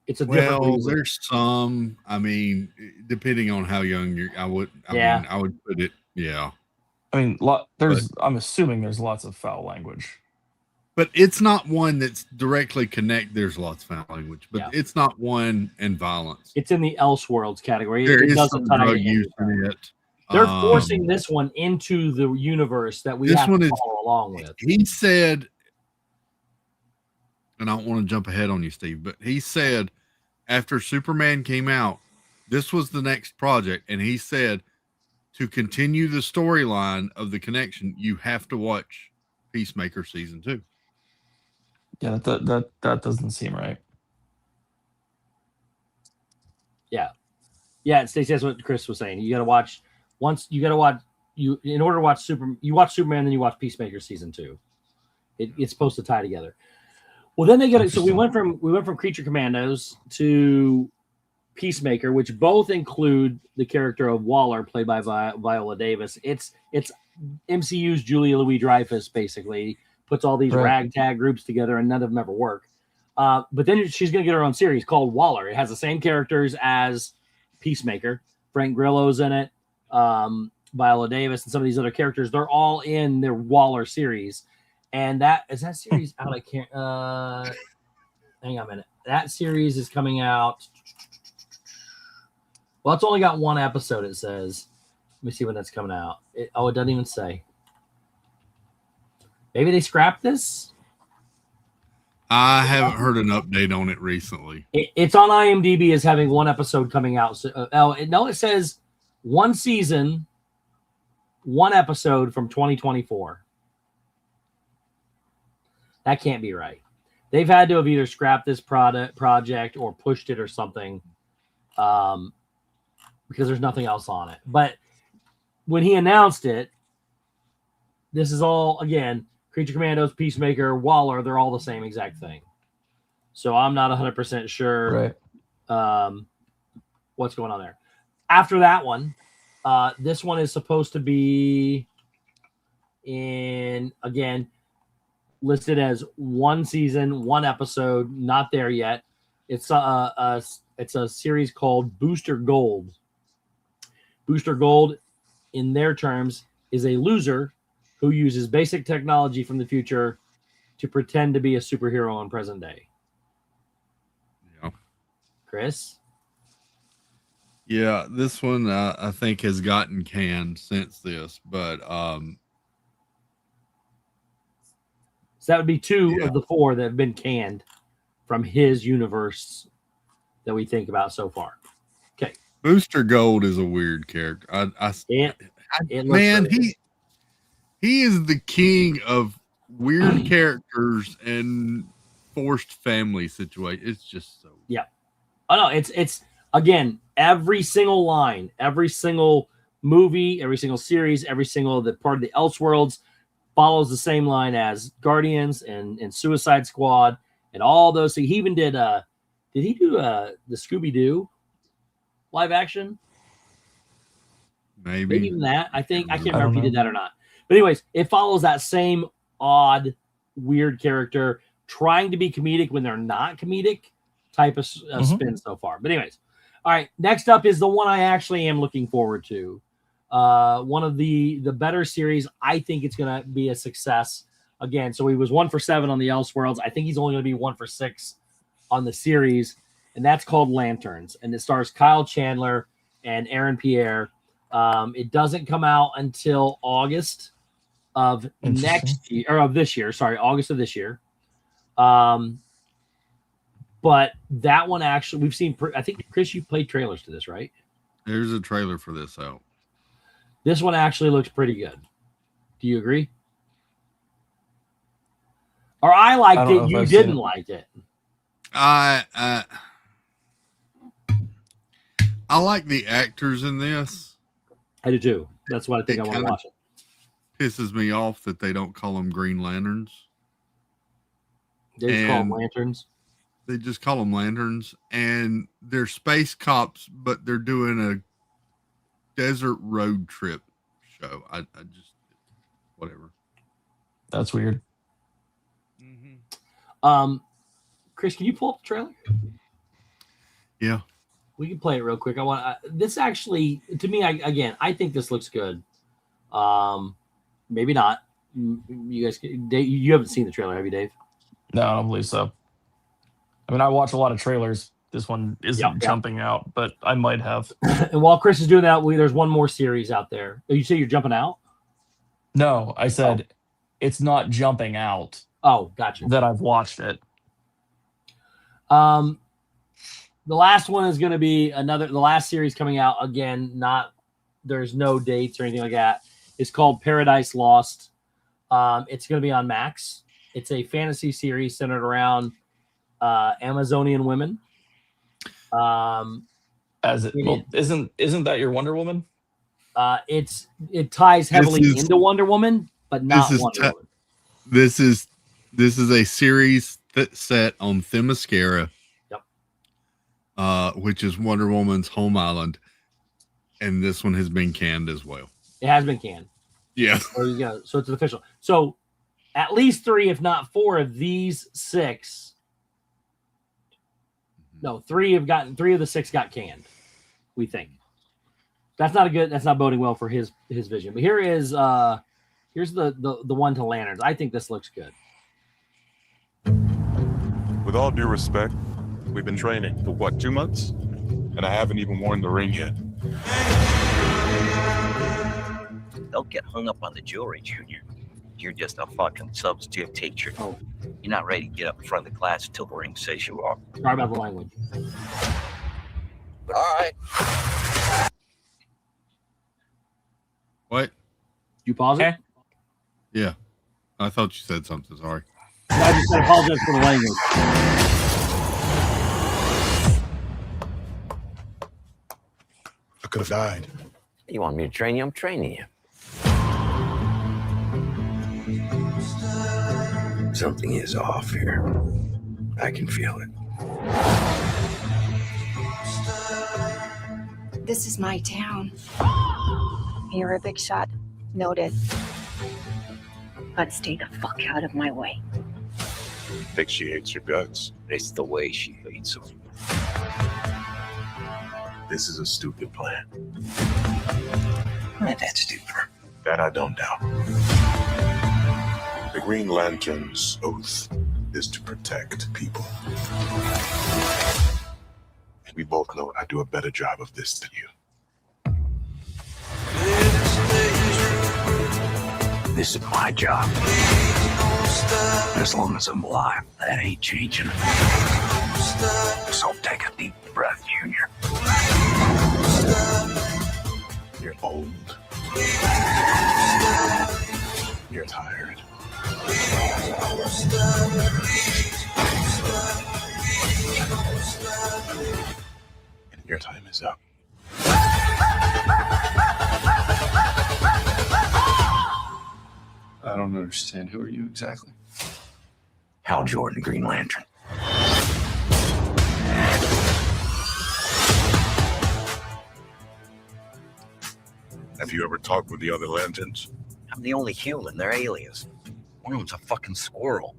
Speaker 2: it's a different
Speaker 4: Well,
Speaker 2: reason.
Speaker 4: there's some. I mean, depending on how young you're, I would put it. Yeah,
Speaker 3: I mean, I'm assuming there's lots of foul language.
Speaker 4: but it's not one that's directly connect. There's lots of foul language, but
Speaker 2: Yeah.
Speaker 4: it's not one and violence.
Speaker 2: It's in the Elseworlds category.
Speaker 4: There
Speaker 2: It
Speaker 4: is
Speaker 2: doesn't
Speaker 4: some
Speaker 2: tie
Speaker 4: drug
Speaker 2: to
Speaker 4: use
Speaker 2: anything.
Speaker 4: in it.
Speaker 2: They're forcing this one into the universe that we have to follow along with.
Speaker 4: He said, and I don't want to jump ahead on you, Steve, but he said after Superman came out, this was the next project, and he said to continue the storyline of the connection, you have to watch Peacemaker season 2.
Speaker 3: Yeah, that doesn't seem right.
Speaker 2: Yeah, Stacey, that's what Chris was saying. You got to watch in order to watch you watch Superman, then you watch Peacemaker season 2. It's supposed to tie together. Well, then they get it. So we went from Creature Commandos to Peacemaker, which both include the character of Waller, played by Viola Davis. It's MCU's Julia Louis-Dreyfus, basically puts all these ragtag groups together, and none of them ever work. But then she's going to get her own series called Waller. It has the same characters as Peacemaker. Frank Grillo's in it. Viola Davis and some of these other characters. They're all in their Waller series. And that series out. I can't. Hang on a minute. That series is coming out. Well, it's only got one episode. It says. Let me see when that's coming out. It doesn't even say. Maybe they scrapped this.
Speaker 4: I haven't heard an update on it recently.
Speaker 2: It's on IMDb as having one episode coming out. So, it says one season, one episode from 2024. That can't be right. They've had to have either scrapped this project or pushed it or something, because there's nothing else on it. But when he announced it, this is all, again, Creature Commandos, Peacemaker, Waller, they're all the same exact thing. So I'm not 100% sure what's going on there. After that one, this one is supposed to be again, listed as one season, one episode, not there yet. It's a series called Booster Gold. Booster Gold, in their terms, is a loser who uses basic technology from the future to pretend to be a superhero in present day.
Speaker 4: Yeah.
Speaker 2: Chris?
Speaker 4: Yeah, this one I think has gotten canned since this, but
Speaker 2: so that would be two of the four that have been canned from his universe that we think about so far. Okay.
Speaker 4: Booster Gold is a weird character. He is the king of weird characters and forced family situations. It's just so.
Speaker 2: Yeah. Oh no, it's again, every single line, every single movie, every single series, every single part of the Elseworlds follows the same line as Guardians and Suicide Squad and all those. So he even did he do the Scooby-Doo live action?
Speaker 4: Maybe
Speaker 2: even that. I can't remember if he did that or not. But anyways, it follows that same odd, weird character trying to be comedic when they're not comedic type of spin so far. But anyways, all right. Next up is the one I actually am looking forward to. One of the better series. I think it's going to be a success again. So he was 1 for 7 on the Elseworlds. I think he's only going to be 1 for 6 on the series, and that's called Lanterns. And it stars Kyle Chandler and Aaron Pierre. It doesn't come out until August of next year, or of this year. Sorry, August of this year. But that one actually, we've seen. I think Chris, you played trailers to this, right?
Speaker 4: There's a trailer for this out.
Speaker 2: This one actually looks pretty good. Do you agree? Or I liked
Speaker 3: don't know
Speaker 2: it,
Speaker 3: if
Speaker 2: you
Speaker 3: I've seen
Speaker 2: didn't
Speaker 3: it.
Speaker 2: like it.
Speaker 4: I like the actors in this.
Speaker 2: I do too. That's what I think I want to watch it.
Speaker 4: Pisses me off that they don't call them Green Lanterns.
Speaker 2: They just call them lanterns.
Speaker 4: They just call them lanterns, and they're space cops, but they're doing a desert road trip show. I just whatever.
Speaker 3: That's weird.
Speaker 2: Chris, can you pull up the trailer?
Speaker 4: Yeah.
Speaker 2: We can play it real quick. I want this actually, to me, I think this looks good. Maybe not. You guys, Dave, you haven't seen the trailer, have you, Dave?
Speaker 3: No, I don't believe so. I mean, I watch a lot of trailers. This one isn't jumping out, but I might have.
Speaker 2: And while Chris is doing that, there's one more series out there. You say you're jumping out?
Speaker 3: No, I said it's not jumping out.
Speaker 2: Oh, gotcha.
Speaker 3: That I've watched it.
Speaker 2: The last one is going to be the last series coming out again. There's no dates or anything like that. It's called Paradise Lost. It's going to be on Max. It's a fantasy series centered around Amazonian women.
Speaker 3: Isn't that your Wonder Woman?
Speaker 2: It ties heavily into Wonder Woman, but not Wonder Woman.
Speaker 4: This is a series that's set on Themyscira. Which is Wonder Woman's home island, and this one has been canned as well.
Speaker 2: It has been canned.
Speaker 4: Yeah.
Speaker 2: There you go. So it's official. So at least 3, if not 4 of these 6. No, 3 of the 6 got canned. We think that's not boding well for his vision. But here's the one to lanterns. I think this looks good.
Speaker 5: With all due respect, we've been training for what, 2 months? And I haven't even worn the ring yet.
Speaker 6: Don't get hung up on the jewelry, Junior. You're just a fucking substitute teacher.
Speaker 2: Oh.
Speaker 6: You're not ready to get up in front of the class until the ring says you are.
Speaker 2: Sorry about the language.
Speaker 6: All right.
Speaker 4: What?
Speaker 2: You pause it?
Speaker 4: Yeah. I thought you said something. Sorry.
Speaker 2: I just said apologize for the language.
Speaker 5: I could have died.
Speaker 6: You want me to train you? I'm training you. Something is off here. I can feel it.
Speaker 7: This is my town. You're a big shot. Noted. But stay the fuck out of my way.
Speaker 5: Think she hates your guts.
Speaker 6: It's the way she hates them.
Speaker 5: This is a stupid plan.
Speaker 6: Not that stupid.
Speaker 5: That I don't doubt. The Green Lantern's oath is to protect people. And we both know I do a better job of this than you.
Speaker 6: This is my job. As long as I'm alive, that ain't changing. So take a deep breath, Junior.
Speaker 5: You're old. You're tired. And your time is up.
Speaker 8: I don't understand. Who are you exactly?
Speaker 6: Hal Jordan, Green Lantern.
Speaker 5: Have you ever talked with the other Lanterns?
Speaker 6: I'm the only human. They're aliens. One of them's a fucking squirrel.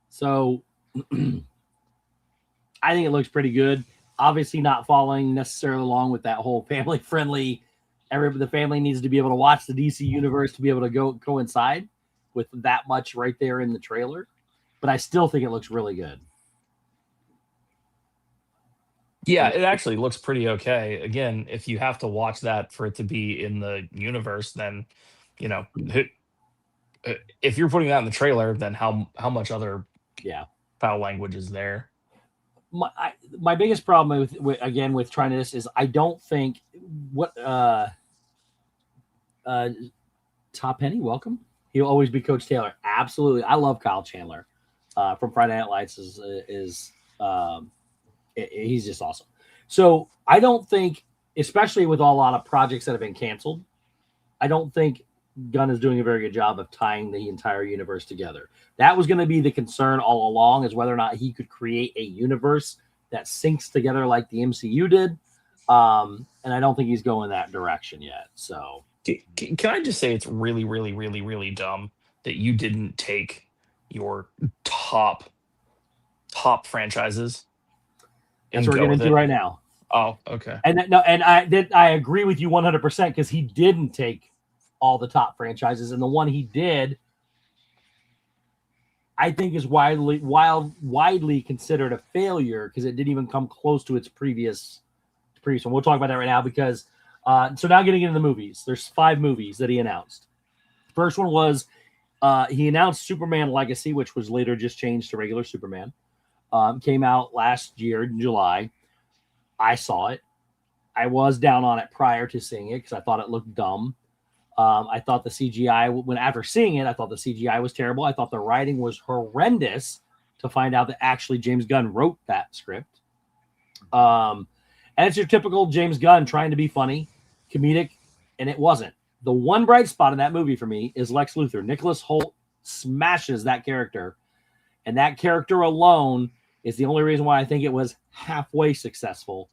Speaker 2: So I think it looks pretty good. Obviously not following necessarily along with that whole family friendly. The family needs to be able to watch the DC universe to be able to coincide with that much right there in the trailer. But I still think it looks really good.
Speaker 3: Yeah, it actually looks pretty okay. Again, if you have to watch that for it to be in the universe, then, you know, if you're putting that in the trailer, then how much other foul language is there?
Speaker 2: my biggest problem with trying this is I don't think what Top Penny, welcome. He'll always be Coach Taylor. Absolutely, I love Kyle Chandler from Friday Night Lights. He's just awesome. So I don't think, especially with a lot of projects that have been canceled, I don't think Gunn is doing a very good job of tying the entire universe together. That was going to be the concern all along, is whether or not he could create a universe that syncs together like the MCU did. And I don't think he's going that direction yet. So
Speaker 3: can I just say it's really, really, really, really dumb that you didn't take your top franchises.
Speaker 2: That's what we're getting into right now.
Speaker 3: Oh, okay.
Speaker 2: And I agree with you 100% because he didn't take all the top franchises, and the one he did, I think, is widely considered a failure because it didn't even come close to its previous one. We'll talk about that right now because so now getting into the movies. There's 5 movies that he announced. First one was he announced Superman Legacy, which was later just changed to regular Superman. Came out last year in July. I saw it. I was down on it prior to seeing it because I thought it looked dumb. I thought the CGI, after seeing it, I thought the CGI was terrible. I thought the writing was horrendous to find out that actually James Gunn wrote that script. And it's your typical James Gunn trying to be funny, comedic, and it wasn't. The one bright spot in that movie for me is Lex Luthor. Nicholas Hoult smashes that character, and that character alone is the only reason why I think it was halfway successful.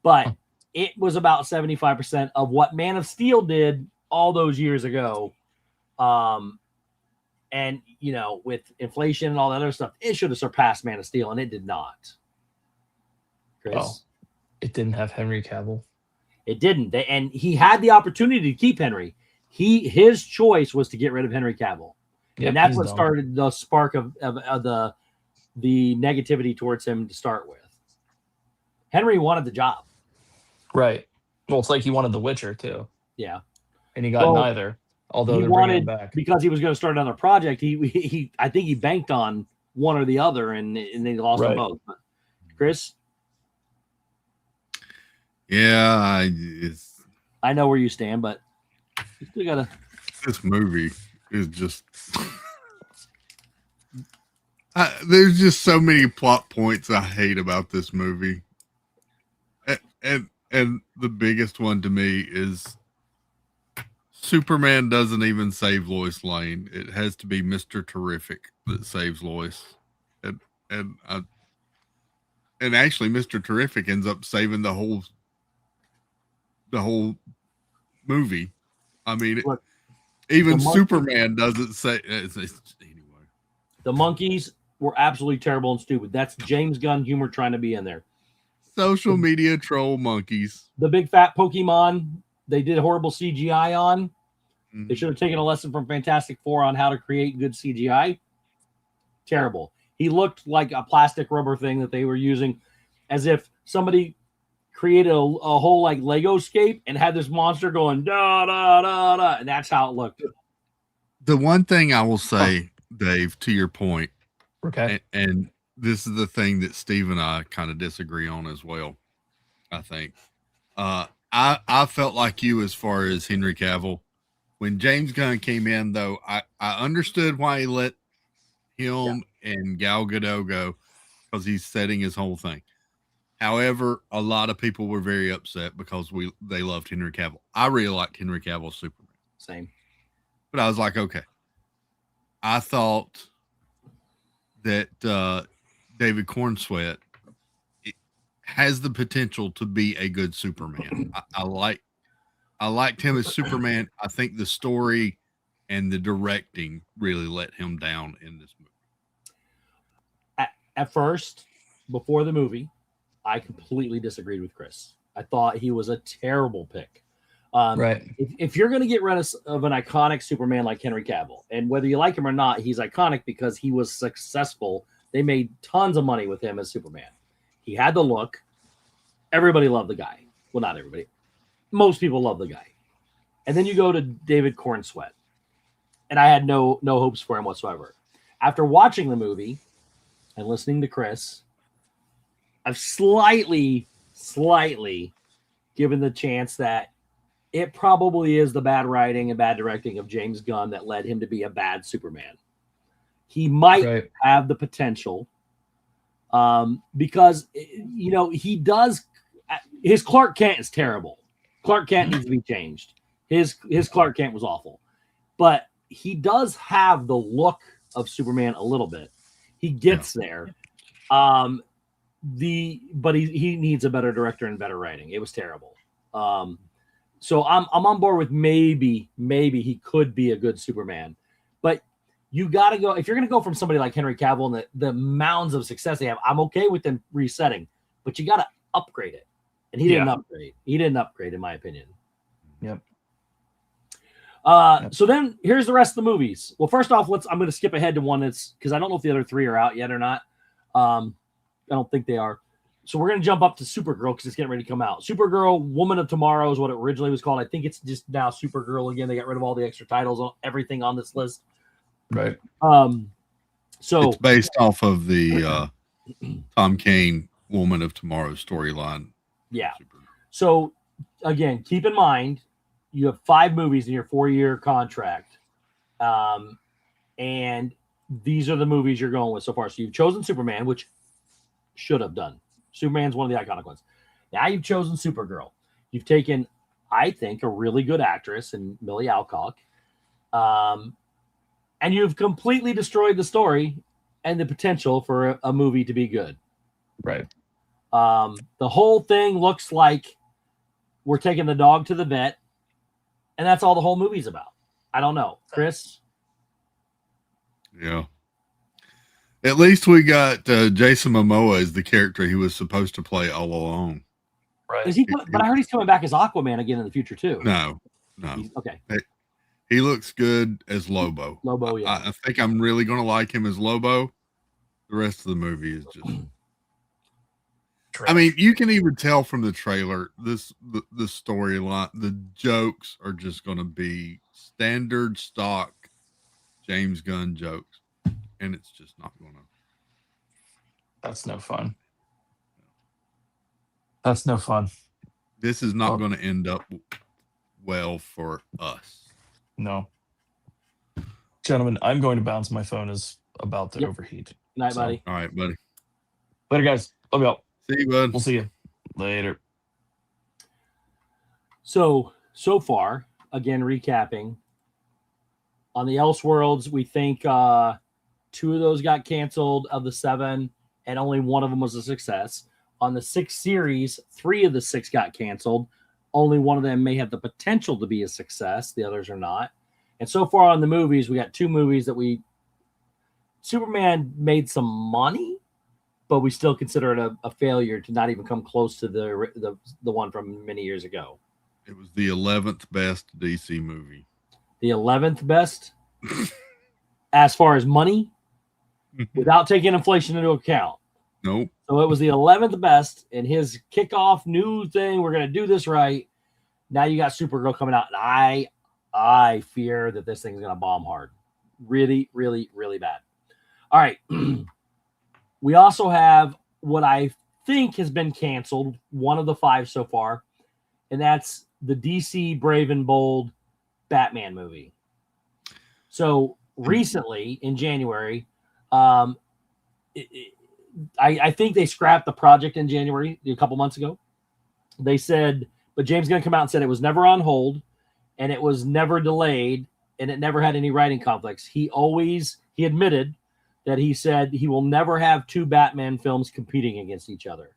Speaker 2: But it was about 75% of what Man of Steel did all those years ago. And, with inflation and all that other stuff, it should have surpassed Man of Steel, and it did not. Chris?
Speaker 3: Oh, it didn't have Henry Cavill.
Speaker 2: It didn't. And he had the opportunity to keep Henry. His choice was to get rid of Henry Cavill.
Speaker 3: Yep,
Speaker 2: and that's what started the spark of the negativity towards him to start with. Henry wanted the job.
Speaker 3: Right. Well, it's like he wanted The Witcher, too.
Speaker 2: Yeah.
Speaker 3: And he got neither. Although
Speaker 2: he wanted, back because he was going to start another project. He I think he banked on one or the other, and they lost them both. But Chris,
Speaker 4: yeah,
Speaker 2: I know where you stand, but you still gotta.
Speaker 4: This movie is just. There's just so many plot points I hate about this movie, and the biggest one to me is. Superman doesn't even save Lois Lane. It has to be Mr. Terrific that saves Lois. And actually Mr. Terrific ends up saving the whole movie. I mean, even Superman doesn't say anyway.
Speaker 2: The monkeys were absolutely terrible and stupid. That's James Gunn humor trying to be in there.
Speaker 4: Social media troll monkeys.
Speaker 2: The big fat Pokemon they did horrible CGI on. They should have taken a lesson from Fantastic Four on how to create good CGI. Terrible. He looked like a plastic rubber thing that they were using, as if somebody created a whole like Lego scape and had this monster going da da da da, and that's how it looked.
Speaker 4: The one thing I will say, Dave, to your point,
Speaker 3: okay,
Speaker 4: and this is the thing that Steve and I kind of disagree on as well. I think. I felt like you as far as Henry Cavill. When James Gunn came in, though, I understood why he let him and Gal Gadot go because he's setting his whole thing. However, a lot of people were very upset because they loved Henry Cavill. I really liked Henry Cavill's Superman.
Speaker 2: Same.
Speaker 4: But I was like, okay. I thought that David Cornsweet has the potential to be a good Superman. I liked him as Superman. I think the story and the directing really let him down in this movie.
Speaker 2: At first, before the movie, I completely disagreed with Chris. I thought he was a terrible pick.
Speaker 3: Right.
Speaker 2: If you're going to get rid of an iconic Superman like Henry Cavill, and whether you like him or not, he's iconic because he was successful. They made tons of money with him as Superman. He had the look. Everybody loved the guy. Well, not everybody. Most people love the guy. And then you go to David Cornsweet. And I had no hopes for him whatsoever. After watching the movie and listening to Chris, I've slightly given the chance that it probably is the bad writing and bad directing of James Gunn that led him to be a bad Superman. He might have the potential, because he does. His Clark Kent is terrible. Clark Kent needs to be changed. His Clark Kent was awful, but he does have the look of Superman a little bit. He gets there. But he needs a better director and better writing. It was terrible. So I'm on board with maybe he could be a good Superman, but you got to go if you're going to go from somebody like Henry Cavill and the mounds of success they have. I'm okay with them resetting, but you got to upgrade it, and he didn't upgrade. He didn't upgrade, in my opinion.
Speaker 3: Yep.
Speaker 2: So then here's the rest of the movies. Well, first off, I'm going to skip ahead to one that's because I don't know if the other three are out yet or not. I don't think they are. So we're going to jump up to Supergirl because it's getting ready to come out. Supergirl, Woman of Tomorrow is what it originally was called. I think it's just now Supergirl again. They got rid of all the extra titles on everything on this list.
Speaker 3: Right.
Speaker 2: So
Speaker 4: it's based off of the Tom Kane Woman of Tomorrow storyline.
Speaker 2: Yeah. So again, keep in mind you have 5 movies in your 4-year contract, and these are the movies you're going with so far. So you've chosen Superman, which should have done. Superman's one of the iconic ones. Now you've chosen Supergirl. You've taken, I think, a really good actress in Millie Alcock, and you've completely destroyed the story and the potential for a movie to be good.
Speaker 3: Right.
Speaker 2: The whole thing looks like we're taking the dog to the vet, and that's all the whole movie's about. I don't know, Chris.
Speaker 4: Yeah. At least we got Jason Momoa as the character he was supposed to play all along.
Speaker 3: Right.
Speaker 2: Is he? But I heard he's coming back as Aquaman again in the future too.
Speaker 4: No.
Speaker 2: Okay.
Speaker 4: He looks good as Lobo.
Speaker 2: Lobo, yeah.
Speaker 4: I think I'm really going to like him as Lobo. The rest of the movie is just. I mean, you can even tell from the trailer the storyline. The jokes are just going to be standard stock James Gunn jokes, and it's just not going to.
Speaker 3: That's no fun. That's no fun.
Speaker 4: This is not going to end up well for us.
Speaker 3: No. Gentlemen, I'm going to bounce. My phone is about to overheat.
Speaker 2: Night, buddy.
Speaker 4: All right, buddy.
Speaker 3: Later, guys. Love y'all.
Speaker 4: See you, bud.
Speaker 3: We'll see you later.
Speaker 2: So far, again, recapping on the Elseworlds, we think 2 of those got canceled of the 7, and only one of them was a success. On the 6 series, 3 of the 6 got canceled. Only one of them may have the potential to be a success. The others are not. And so far on the movies, we got 2 movies that Superman made some money, but we still consider it a failure to not even come close to the one from many years ago.
Speaker 4: It was the 11th best DC movie.
Speaker 2: The 11th best as far as money, without taking inflation into account.
Speaker 4: Nope.
Speaker 2: So it was the 11th best, and his kickoff new thing, we're going to do this right. Now you got Supergirl coming out, and I fear that this thing's going to bomb hard. Really, really, really bad. All right. We also have what I think has been canceled, one of the 5 so far, and that's the DC Brave and Bold Batman movie. So recently, in January, I think they scrapped the project in January, a couple months ago. They said, but James Gunn came out and said it was never on hold, and it was never delayed, and it never had any writing conflicts. He admitted that he said he will never have 2 Batman films competing against each other.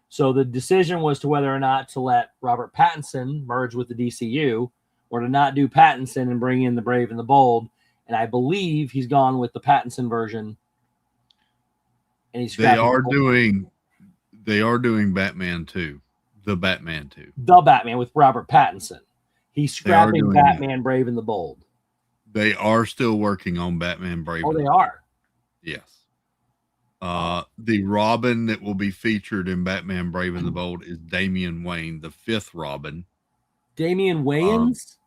Speaker 2: So the decision was to whether or not to let Robert Pattinson merge with the DCU or to not do Pattinson and bring in the Brave and the Bold. And I believe he's gone with the Pattinson version. And he's
Speaker 4: They are doing Batman 2. The Batman 2.
Speaker 2: The Batman with Robert Pattinson. He's scrapping Batman Brave and the Bold.
Speaker 4: They are still working on Batman Brave.
Speaker 2: Oh, they are.
Speaker 4: Yes. The Robin that will be featured in Batman Brave and the Bold is Damian Wayne, the 5th Robin.
Speaker 2: Damian Wayans?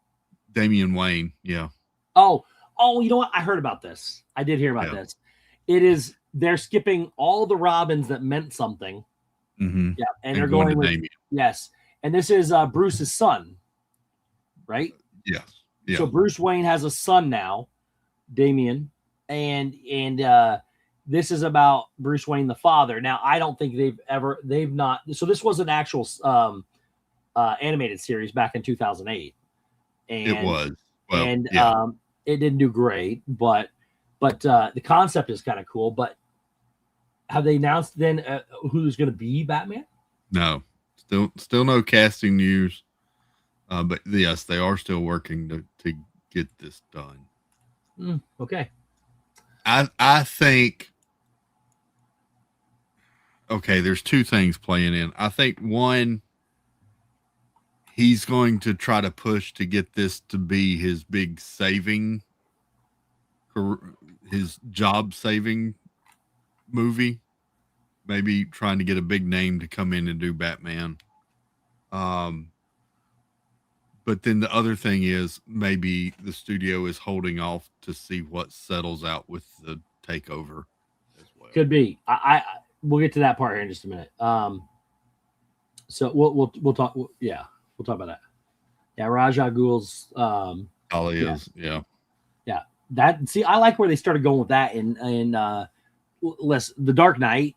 Speaker 4: Damian Wayne, yeah.
Speaker 2: Oh, you know what? I heard about this. I did hear about this. They're skipping all the Robins that meant something
Speaker 4: Mm-hmm.
Speaker 2: Yeah, and they're going with
Speaker 4: Damien.
Speaker 2: yes, and this is Bruce's son, right?
Speaker 4: Yes. Yeah.
Speaker 2: So Bruce Wayne has a son now, Damien, and this is about Bruce Wayne the father. Now I don't think they've not. So this was an actual animated series back in 2008, and
Speaker 4: it was. Well,
Speaker 2: and
Speaker 4: yeah.
Speaker 2: it didn't do great, but the concept is kind of cool. But have they announced then who's going to be Batman?
Speaker 4: No, still no casting news. But yes, they are still working to get this done.
Speaker 2: Okay.
Speaker 4: I think. Okay, there's two things playing in. I think one, he's going to try to push to get this to be his big saving, his job saving movie. Maybe trying to get a big name to come in and do Batman. But then the other thing is maybe the studio is holding off to see what settles out with the takeover as well.
Speaker 2: Could be. We'll get to that part here in just a minute. So we'll talk. Yeah, we'll talk about that. Yeah, Raja Ghul's.
Speaker 4: Is yeah.
Speaker 2: That I like where they started going with that in The Dark Knight.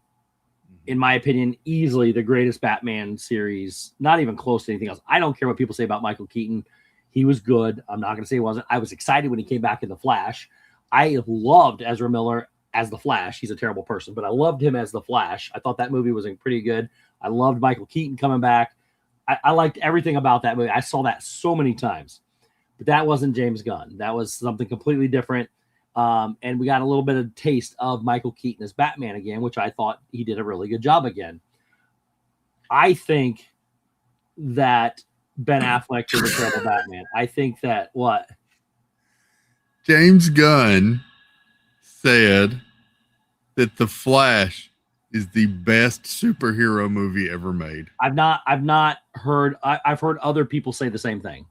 Speaker 2: In my opinion, easily the greatest Batman series. Not even close to anything else. I don't care what people say about Michael Keaton. He was good. I'm not going to say he wasn't. I was excited when he came back in The Flash. I loved Ezra Miller as the Flash. He's a terrible person, but I loved him as the Flash. I thought that movie was pretty good. I loved Michael Keaton coming back. I liked everything about that movie. I saw that so many times, but that wasn't James Gunn. That was something completely different. And we got a little bit of taste of Michael Keaton as Batman again, which I thought he did a really good job again. I think that Ben Affleck is a terrible Batman. I think that what?
Speaker 4: James Gunn said that The Flash is the best superhero movie ever made.
Speaker 2: I've not heard. I've heard other people say the same thing.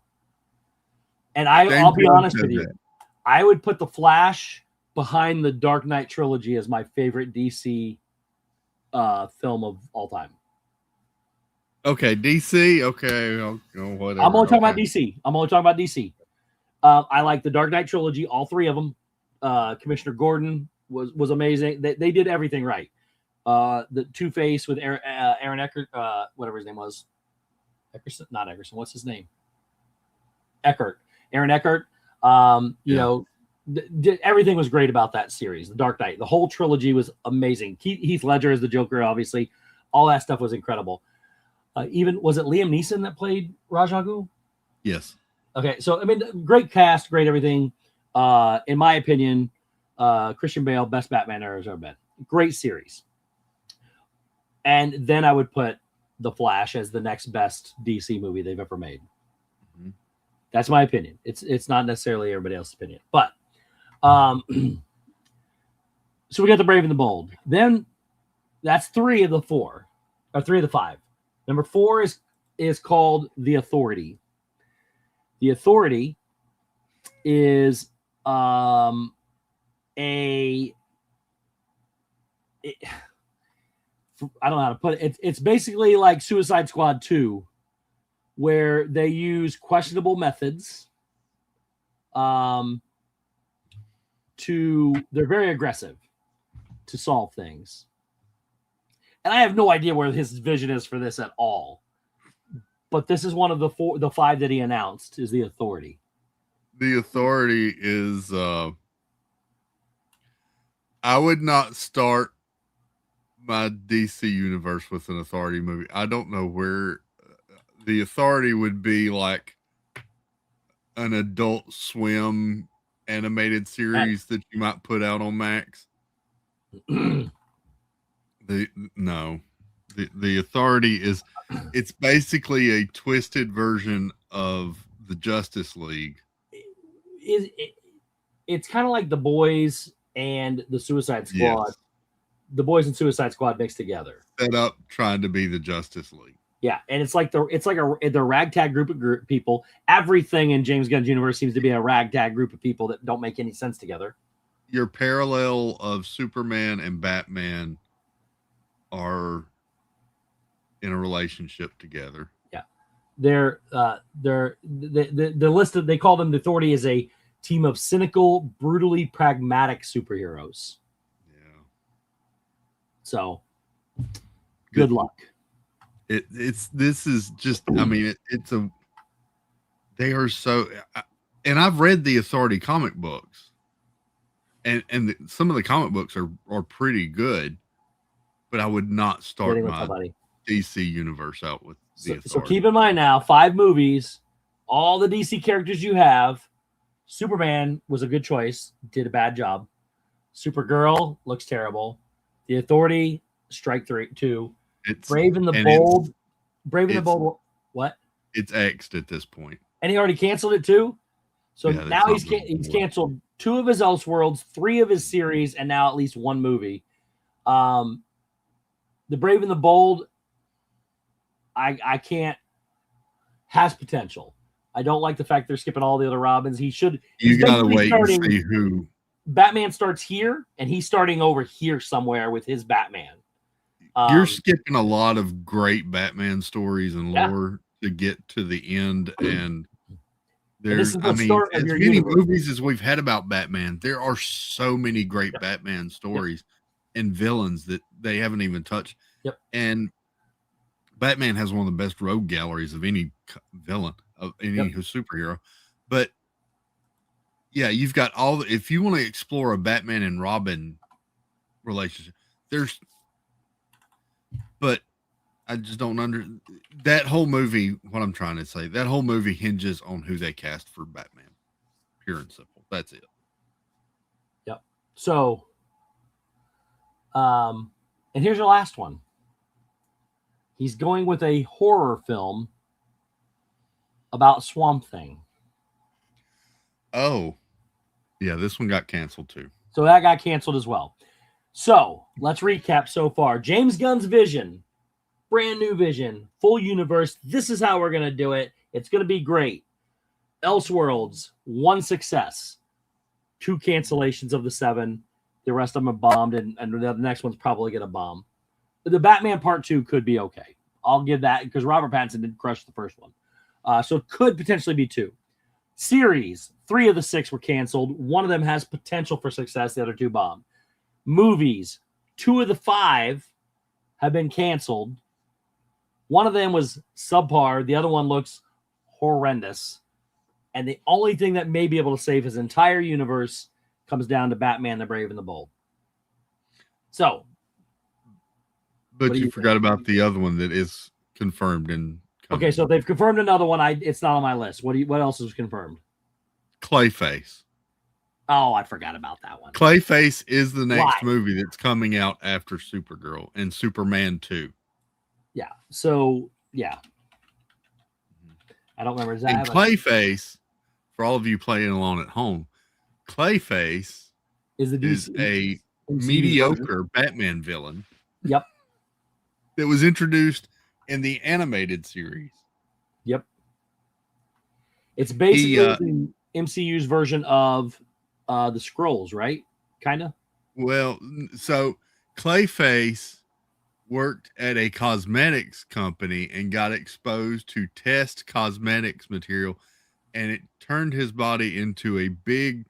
Speaker 2: And I'll be honest with you. I would put The Flash behind the Dark Knight trilogy as my favorite DC film of all time.
Speaker 4: Okay, DC. Okay, whatever.
Speaker 2: I'm only talking about DC. I like the Dark Knight trilogy, all three of them. Commissioner Gordon was amazing. They did everything right. The Two-Face with Aaron Eckhart, whatever his name was. Not Eckerson. What's his name? Aaron Eckhart. You know, everything was great about that series. The Dark Knight, the whole trilogy was amazing. Heath Ledger as the Joker, obviously, all that stuff was incredible. Even was it Liam Neeson that played Ra's al Ghul?
Speaker 4: Yes.
Speaker 2: Okay, so I mean, great cast, great everything. In my opinion, Christian Bale, best Batman there's ever been. Great series. And then I would put The Flash as the next best DC movie they've ever made. That's my opinion. It's not necessarily everybody else's opinion, but so we got The Brave and the Bold. Then that's 3 of the 4, or 3 of the 5. Number 4 is called The Authority. The Authority is I don't know how to put it. It's basically like Suicide Squad 2. Where they use questionable methods they're very aggressive to solve things. And I have no idea where his vision is for this at all. But this is one of the 5 that he announced is The Authority.
Speaker 4: The Authority is I would not start my DC universe with an Authority movie. I don't know where The Authority would be like an Adult Swim animated series that you might put out on Max. The Authority is it's basically a twisted version of the Justice League.
Speaker 2: It's kind of like The Boys and the Suicide Squad.
Speaker 4: Yes.
Speaker 2: The Boys and Suicide Squad mixed together.
Speaker 4: Set up trying to be the Justice League.
Speaker 2: Yeah, and it's like the ragtag group of people. Everything in James Gunn's universe seems to be a ragtag group of people that don't make any sense together.
Speaker 4: Your parallel of Superman and Batman are in a relationship together.
Speaker 2: The list of, they call them, the Authority is a team of cynical, brutally pragmatic superheroes.
Speaker 4: Yeah.
Speaker 2: So good luck.
Speaker 4: This is just, I mean, they are so, and I've read the Authority comic books, and some of the comic books are pretty good, but I would not start my DC universe out with the Authority.
Speaker 2: So keep in mind now, 5 movies, all the DC characters you have. Superman was a good choice, did a bad job. Supergirl looks terrible. The Authority, strike 2. Brave and the Bold. What?
Speaker 4: It's X'd at this point.
Speaker 2: And he already canceled it too? So now he's canceled 2 of his Elseworlds, 3 of his series, and now at least 1 movie. The Brave and the Bold, I can't, has potential. I don't like the fact they're skipping all the other Robins. You gotta wait and see who. Batman starts here, and he's starting over here somewhere with his Batman.
Speaker 4: You're skipping a lot of great Batman stories and lore to get to the end, and there's, I mean, as many movies as we've had about Batman, there are so many great Batman stories and villains that they haven't even touched. And Batman has one of the best rogue galleries of any villain, of any superhero. But yeah, you've got if you want to explore a Batman and Robin relationship, but I just don't that whole movie. What I'm trying to say, that whole movie hinges on who they cast for Batman, pure and simple. That's it.
Speaker 2: Yep. So, and here's your last one. He's going with a horror film about Swamp Thing.
Speaker 4: Oh, yeah, this one got canceled too.
Speaker 2: So that got canceled as well. So let's recap so far. James Gunn's vision, brand new vision, full universe. This is how we're going to do it. It's going to be great. Elseworlds, 1 success, 2 cancellations of the 7. The rest of them are bombed, and the next one's probably going to bomb. The Batman Part 2 could be okay. I'll give that, because Robert Pattinson did crush the first one. So it could potentially be 2. Series, 3 of the 6 were canceled. 1 of them has potential for success. The other 2 bombed. Movies, 2 of the 5 have been canceled. 1 of them was subpar. The other one looks horrendous. And the only thing that may be able to save his entire universe comes down to Batman, the Brave and the Bold. So,
Speaker 4: but you forgot about the other one that is confirmed and coming.
Speaker 2: Okay, so they've confirmed another one. It's not on my list. What else is confirmed?
Speaker 4: Clayface.
Speaker 2: Oh, I forgot about that one.
Speaker 4: Clayface is the next movie that's coming out after Supergirl and Superman 2.
Speaker 2: Yeah. So, yeah. I don't remember exactly.
Speaker 4: And Clayface, for all of you playing along at home, Clayface is a mediocre Batman villain.
Speaker 2: Yep.
Speaker 4: That was introduced in the animated series.
Speaker 2: Yep. It's basically the MCU's version of the Skrulls, right? Kind of.
Speaker 4: Well, so Clayface worked at a cosmetics company and got exposed to test cosmetics material, and it turned his body into a big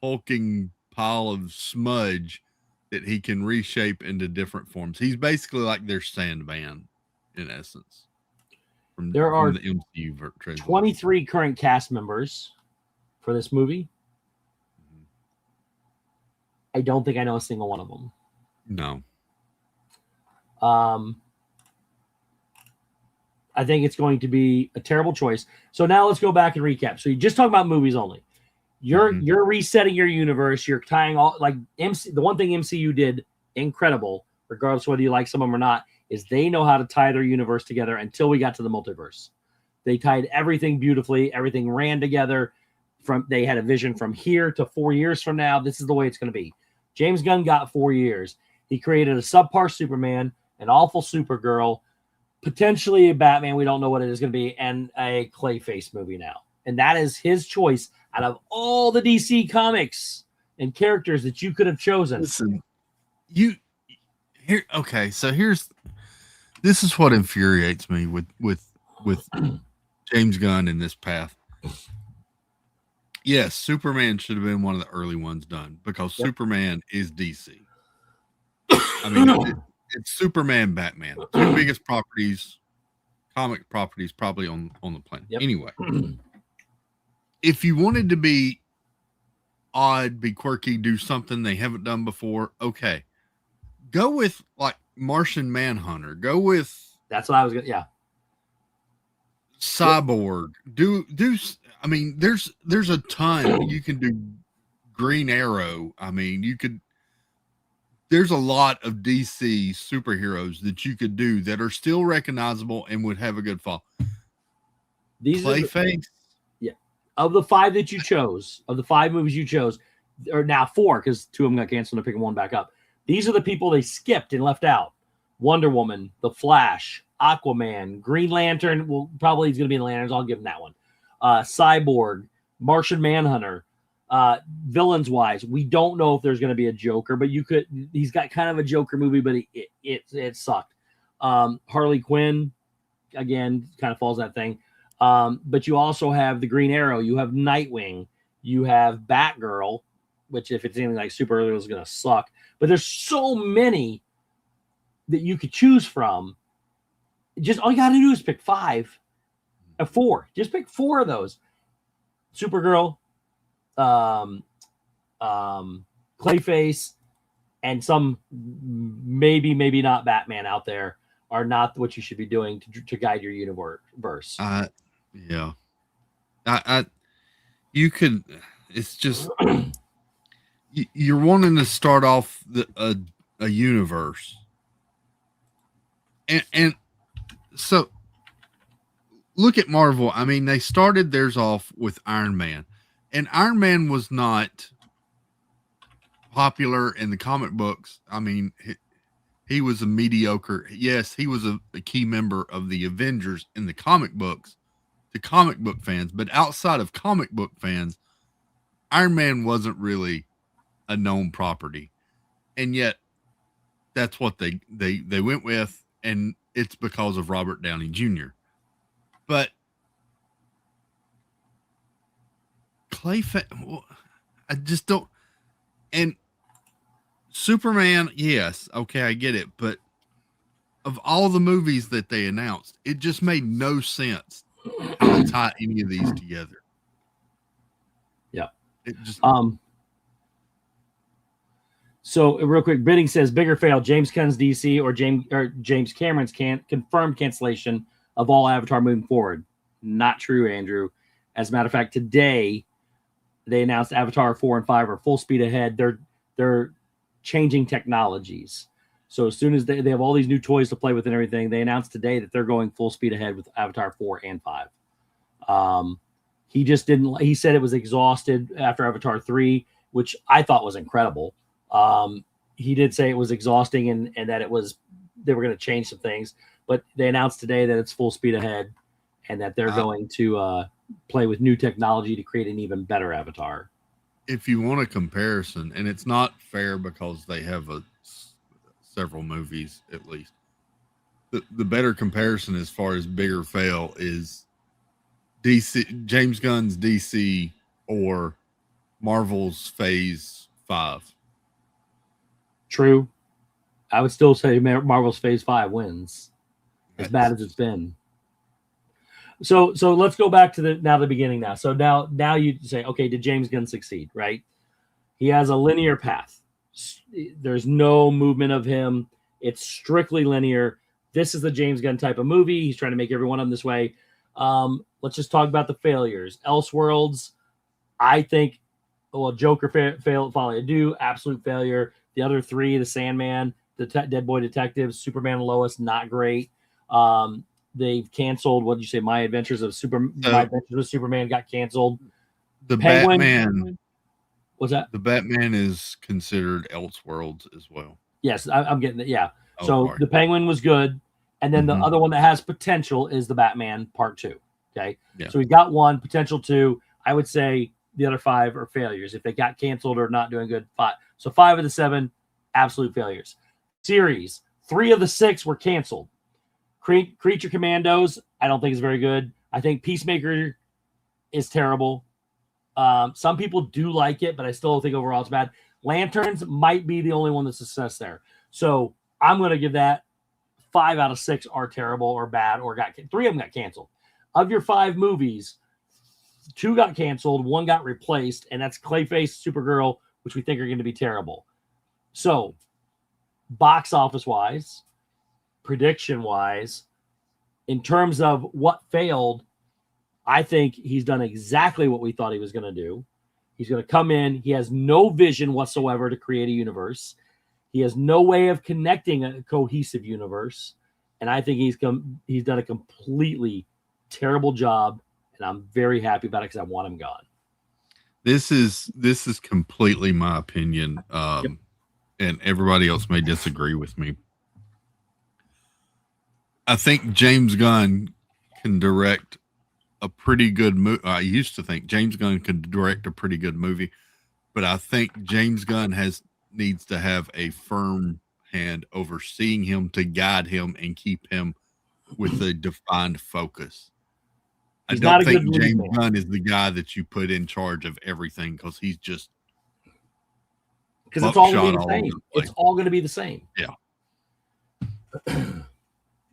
Speaker 4: hulking pile of smudge that he can reshape into different forms. He's basically like their Sandman in essence.
Speaker 2: There are
Speaker 4: the MCU
Speaker 2: 23 current cast members for this movie. I don't think I know a single one of them.
Speaker 4: No.
Speaker 2: I think it's going to be a terrible choice. So now let's go back and recap. So you just talk about movies only. You're resetting your universe. You're tying all, like the one thing MCU did incredible, regardless whether you like some of them or not, is they know how to tie their universe together until we got to the multiverse. They tied everything beautifully. Everything ran together. They had a vision from here to 4 years from now. This is the way it's going to be. James Gunn got 4 years. He created a subpar Superman, an awful Supergirl, potentially a Batman. We don't know what it is going to be, and a Clayface movie now. And that is his choice out of all the DC comics and characters that you could have chosen.
Speaker 4: Listen, okay, so this is what infuriates me with James Gunn in this path. Yes, Superman should have been one of the early ones done because Superman is DC. I mean, it's Superman, Batman, two biggest properties, comic properties, probably on the planet.
Speaker 2: Yep.
Speaker 4: Anyway, if you wanted to be odd, be quirky, do something they haven't done before, okay, go with like Martian Manhunter. Go with
Speaker 2: That's what I was gonna. Yeah.
Speaker 4: Cyborg. I mean, there's a ton you can do. Green Arrow. I mean, there's a lot of DC superheroes that you could do that are still recognizable and would have a good fall. Clayface.
Speaker 2: Of the 5 that you chose, of the 5 movies you chose, or now 4, because 2 of them got canceled and they're picking 1 back up. These are the people they skipped and left out. Wonder Woman, The Flash, Aquaman, Green Lantern. Well, probably he's going to be in the Lanterns. I'll give him that one. Cyborg, Martian Manhunter. Villains wise, we don't know if there's going to be a Joker, but he's got kind of a Joker movie, but it sucked. Harley Quinn, again, kind of falls in that thing. But you also have the Green Arrow, you have Nightwing, you have Batgirl, which if it's anything like Superhero is going to suck. But there's so many that you could choose from. Just all you got to do is pick 4. Just pick 4 of those. Supergirl, Clayface, and some maybe not Batman out there are not what you should be doing to guide your universe.
Speaker 4: Yeah. You could, it's just, you're wanting to start off a universe. And so look at Marvel. I mean, they started theirs off with Iron Man, and Iron Man was not popular in the comic books. I mean, he was a mediocre. Yes, he was a key member of the Avengers in the comic books to comic book fans, but outside of comic book fans, Iron Man wasn't really a known property. And yet that's what they went with, and it's because of Robert Downey Jr. But Clayface, I just don't. And Superman, yes, okay, I get it, but of all the movies that they announced, it just made no sense to tie any of these together.
Speaker 2: Yeah.
Speaker 4: It just
Speaker 2: So real quick, Bidding says bigger fail: James Gunn's DC or James Cameron's confirmed cancellation of all Avatar moving forward. Not true, Andrew. As a matter of fact, today they announced Avatar 4 and 5 are full speed ahead. They're changing technologies. So as soon as they have all these new toys to play with and everything, they announced today that they're going full speed ahead with Avatar 4 and 5. He just didn't. He said it was exhausted after Avatar 3, which I thought was incredible. He did say it was exhausting and that they were going to change some things, but they announced today that it's full speed ahead and that they're going to play with new technology to create an even better Avatar.
Speaker 4: If you want a comparison, and it's not fair because they have several movies at least, the better comparison as far as bigger fail is DC, James Gunn's DC or Marvel's Phase 5.
Speaker 2: True. I would still say Marvel's Phase 5 wins, as bad as it's been. So let's go back to the beginning now. So now you say, okay, did James Gunn succeed? Right? He has a linear path. There's no movement of him. It's strictly linear. This is the James Gunn type of movie. He's trying to make every one of them this way. Let's just talk about the failures. Elseworlds, I think, Joker failed. Folly Ado, absolute failure. The other 3, The Sandman, the Dead Boy Detective, Superman and Lois, not great. They've canceled. What did you say? My Adventures with Superman got canceled.
Speaker 4: The
Speaker 2: Penguin,
Speaker 4: Batman.
Speaker 2: What's that?
Speaker 4: The Batman is considered Elseworlds as well.
Speaker 2: Yes, I'm getting it. Yeah.
Speaker 4: Oh,
Speaker 2: So
Speaker 4: sorry.
Speaker 2: the Penguin was good, and then the other one that has potential is the Batman Part 2. Okay.
Speaker 4: Yeah.
Speaker 2: So we got 1, potential 2. I would say the other 5 are failures. If they got canceled or not doing good, 5. So 5 of the 7, absolute failures. Series, 3 of the 6 were canceled. Creature Commandos, I don't think is very good. I think Peacemaker is terrible. Some people do like it, but I still think overall it's bad. Lanterns might be the only one that's a success there. So I'm going to give that 5 out of 6 are terrible or bad or 3 of them got canceled. Of your 5 movies, 2 got canceled, 1 got replaced, and that's Clayface, Supergirl, which we think are going to be terrible. So box office wise, prediction wise, in terms of what failed, I think he's done exactly what we thought he was going to do. He's going to come in. He has no vision whatsoever to create a universe. He has no way of connecting a cohesive universe. And I think he's done a completely terrible job. And I'm very happy about it because I want him gone.
Speaker 4: This is completely my opinion. And everybody else may disagree with me. I think James Gunn can direct a pretty good movie. I used to think James Gunn could direct a pretty good movie, but I think James Gunn needs to have a firm hand overseeing him to guide him and keep him with a defined focus. I don't think James Gunn is the guy that you put in charge of everything because he's just
Speaker 2: because it's all going to be the same. It's all going to be the same.
Speaker 4: Yeah.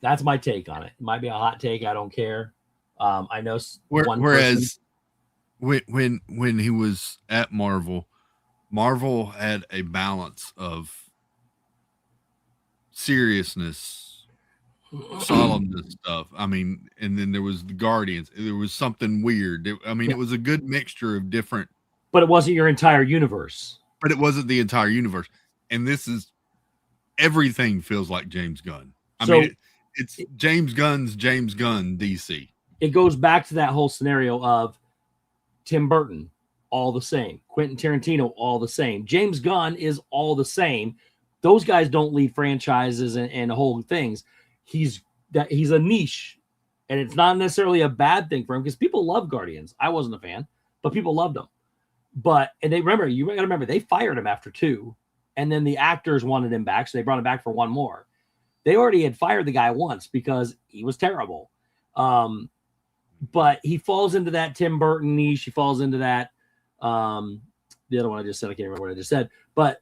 Speaker 2: That's my take on it. It might be a hot take. I don't care. I know.
Speaker 4: Whereas when he was at Marvel had a balance of seriousness, solemnness stuff. I mean, and then there was the Guardians. There was something weird. It was a good mixture of different.
Speaker 2: But it wasn't your entire universe.
Speaker 4: But it wasn't the entire universe. And this is everything feels like James Gunn. It's James Gunn's James Gunn DC.
Speaker 2: It goes back to that whole scenario of Tim Burton, all the same. Quentin Tarantino, all the same. James Gunn is all the same. Those guys don't lead franchises and whole things. He's a niche, and it's not necessarily a bad thing for him because people love Guardians. I wasn't a fan, but people loved them. You got to remember, they fired him after 2, and then the actors wanted him back, so they brought him back for 1 more. They already had fired the guy once because he was terrible. But he falls into that Tim Burton niche. He falls into that. The other one I just said, I can't remember what I just said. But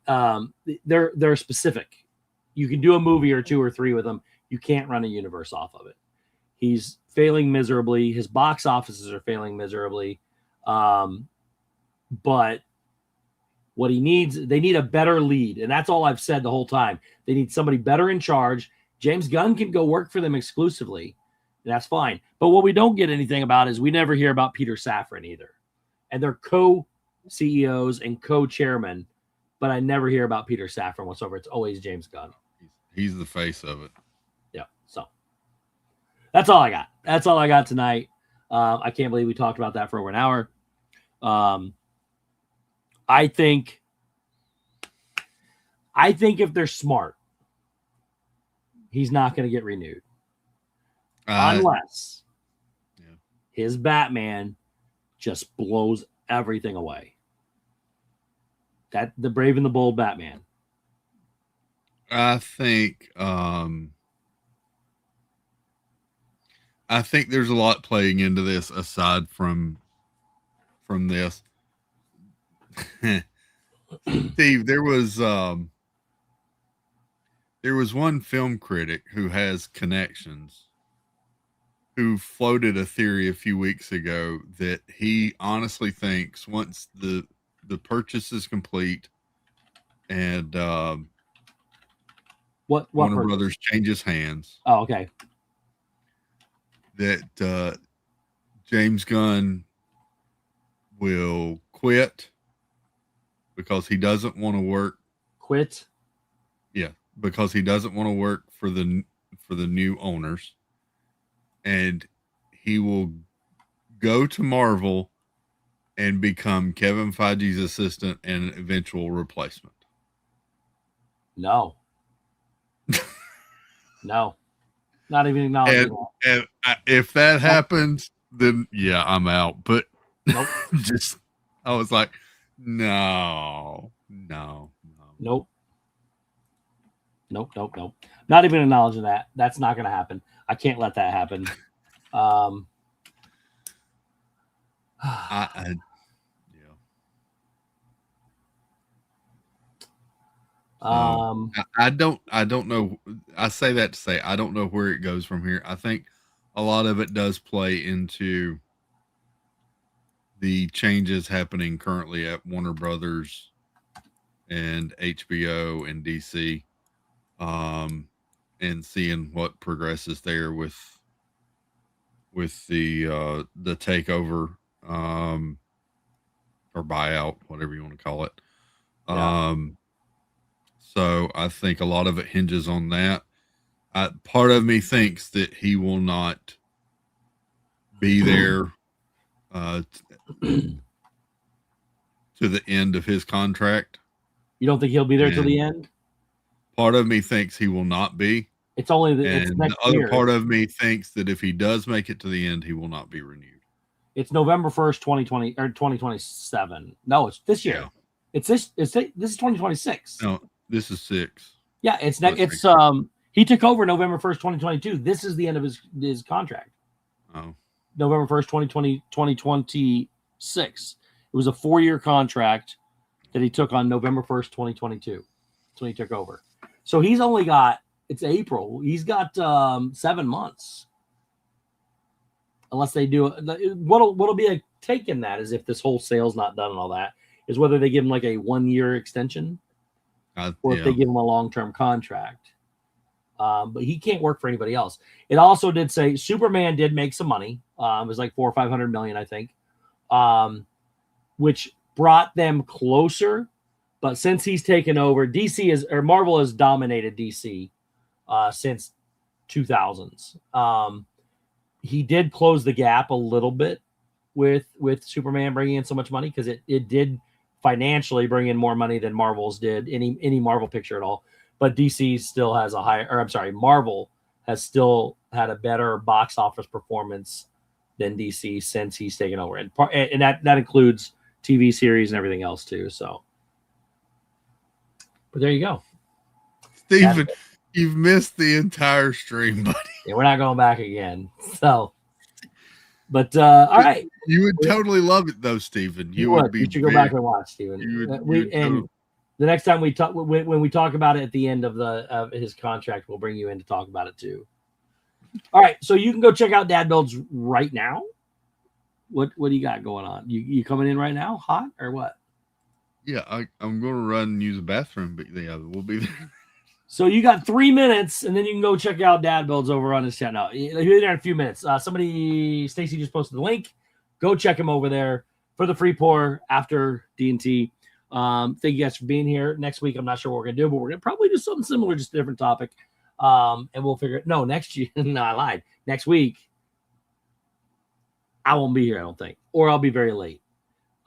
Speaker 2: they're specific. You can do a movie or 2 or 3 with them. You can't run a universe off of it. He's failing miserably. His box offices are failing miserably. But what he needs, they need a better lead. And that's all I've said the whole time. They need somebody better in charge. James Gunn can go work for them exclusively. That's fine. But what we don't get anything about is we never hear about Peter Safran either. And they're co-CEOs and co-chairmen, but I never hear about Peter Safran whatsoever. It's always James Gunn.
Speaker 4: He's the face of it.
Speaker 2: Yeah. So that's all I got. That's all I got tonight. I can't believe we talked about that for over an hour. I think if they're smart, he's not going to get renewed. Unless his Batman just blows everything away. That the Brave and the Bold Batman.
Speaker 4: I think there's a lot playing into this aside from this. Steve, there was one film critic who has connections who floated a theory a few weeks ago that he honestly thinks once the purchase is complete and
Speaker 2: what
Speaker 4: Warner
Speaker 2: purchase?
Speaker 4: Brothers changes hands.
Speaker 2: Oh, okay.
Speaker 4: That James Gunn will quit because he doesn't want to work.
Speaker 2: Quit?
Speaker 4: Yeah, because he doesn't want to work for the new owners. And he will go to Marvel and become Kevin Feige's assistant and eventual replacement.
Speaker 2: No. No. Not even acknowledging
Speaker 4: and if that happens, then yeah, I'm out. But
Speaker 2: nope.
Speaker 4: I was like, no.
Speaker 2: Nope. Not even acknowledging that. That's not going to happen. I can't let that happen.
Speaker 4: Yeah. I don't know. I say that to say I don't know where it goes from here. I think a lot of it does play into the changes happening currently at Warner Brothers and HBO and DC, and seeing what progresses there with the takeover, or buyout, whatever you want to call it.
Speaker 2: Yeah.
Speaker 4: So I think a lot of it hinges on that. Part of me thinks that he will not be there to the end of his contract.
Speaker 2: You don't think he'll be there till the end?
Speaker 4: Part of me thinks he will not be.
Speaker 2: It's only
Speaker 4: And
Speaker 2: it's next
Speaker 4: the other
Speaker 2: year.
Speaker 4: part of me thinks that if he does make it to the end, he will not be renewed.
Speaker 2: It's November 1st, 2020 or 2027. No, it's this year.
Speaker 4: Yeah.
Speaker 2: This is 2026.
Speaker 4: No, this is 6.
Speaker 2: Yeah, it's he took over November 1st, 2022. This is the end of his contract.
Speaker 4: Oh.
Speaker 2: November 1st, 2026. It was a 4-year contract that he took on November 1st, 2022. That's when he took over. So he's only got, it's April. He's got 7 months. Unless they do, what'll be a take in that is if this whole sale's not done and all that, is whether they give him like a 1-year extension or if they give him a long-term contract. But he can't work for anybody else. It also did say Superman did make some money. It was like 400 or 500 million, I think, which brought them closer. But since he's taken over, Marvel has dominated DC since 2000s. He did close the gap a little bit with Superman bringing in so much money because it did financially bring in more money than Marvel's did, any Marvel picture at all. But DC still has Marvel has still had a better box office performance than DC since he's taken over. And that includes TV series and everything else too. So, but there you go.
Speaker 4: Steven, you've missed the entire stream, buddy.
Speaker 2: Yeah, we're not going back again. So, but all right.
Speaker 4: You would totally love it though, Steven.
Speaker 2: You would. You should go back and watch, Steven. The next time we talk, when we talk about it at the end of his contract, we'll bring you in to talk about it too. All right, so you can go check out Dad Builds right now. What do you got going on? You coming in right now, hot or what?
Speaker 4: Yeah, I'm going to run and use a bathroom, but yeah, we'll be there.
Speaker 2: So you got 3 minutes, and then you can go check out Dad Builds over on his channel. He'll be there in a few minutes. Stacy just posted the link. Go check him over there for the free pour after D&T. Thank you guys for being here. Next week, I'm not sure what we're going to do, but we're going to probably do something similar, just a different topic. And we'll figure it. No, next year. No, I lied. Next week, I won't be here, I don't think. Or I'll be very late.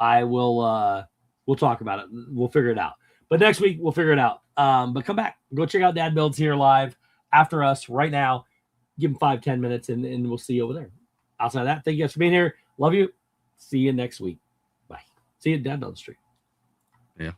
Speaker 2: I will, we'll talk about it. We'll figure it out. But next week, we'll figure it out. But come back. Go check out Dad Builds here live after us right now. Give him 5-10 minutes, and we'll see you over there. Outside of that, thank you guys for being here. Love you. See you next week. Bye. See you at Dad Builds Street.
Speaker 4: Yeah.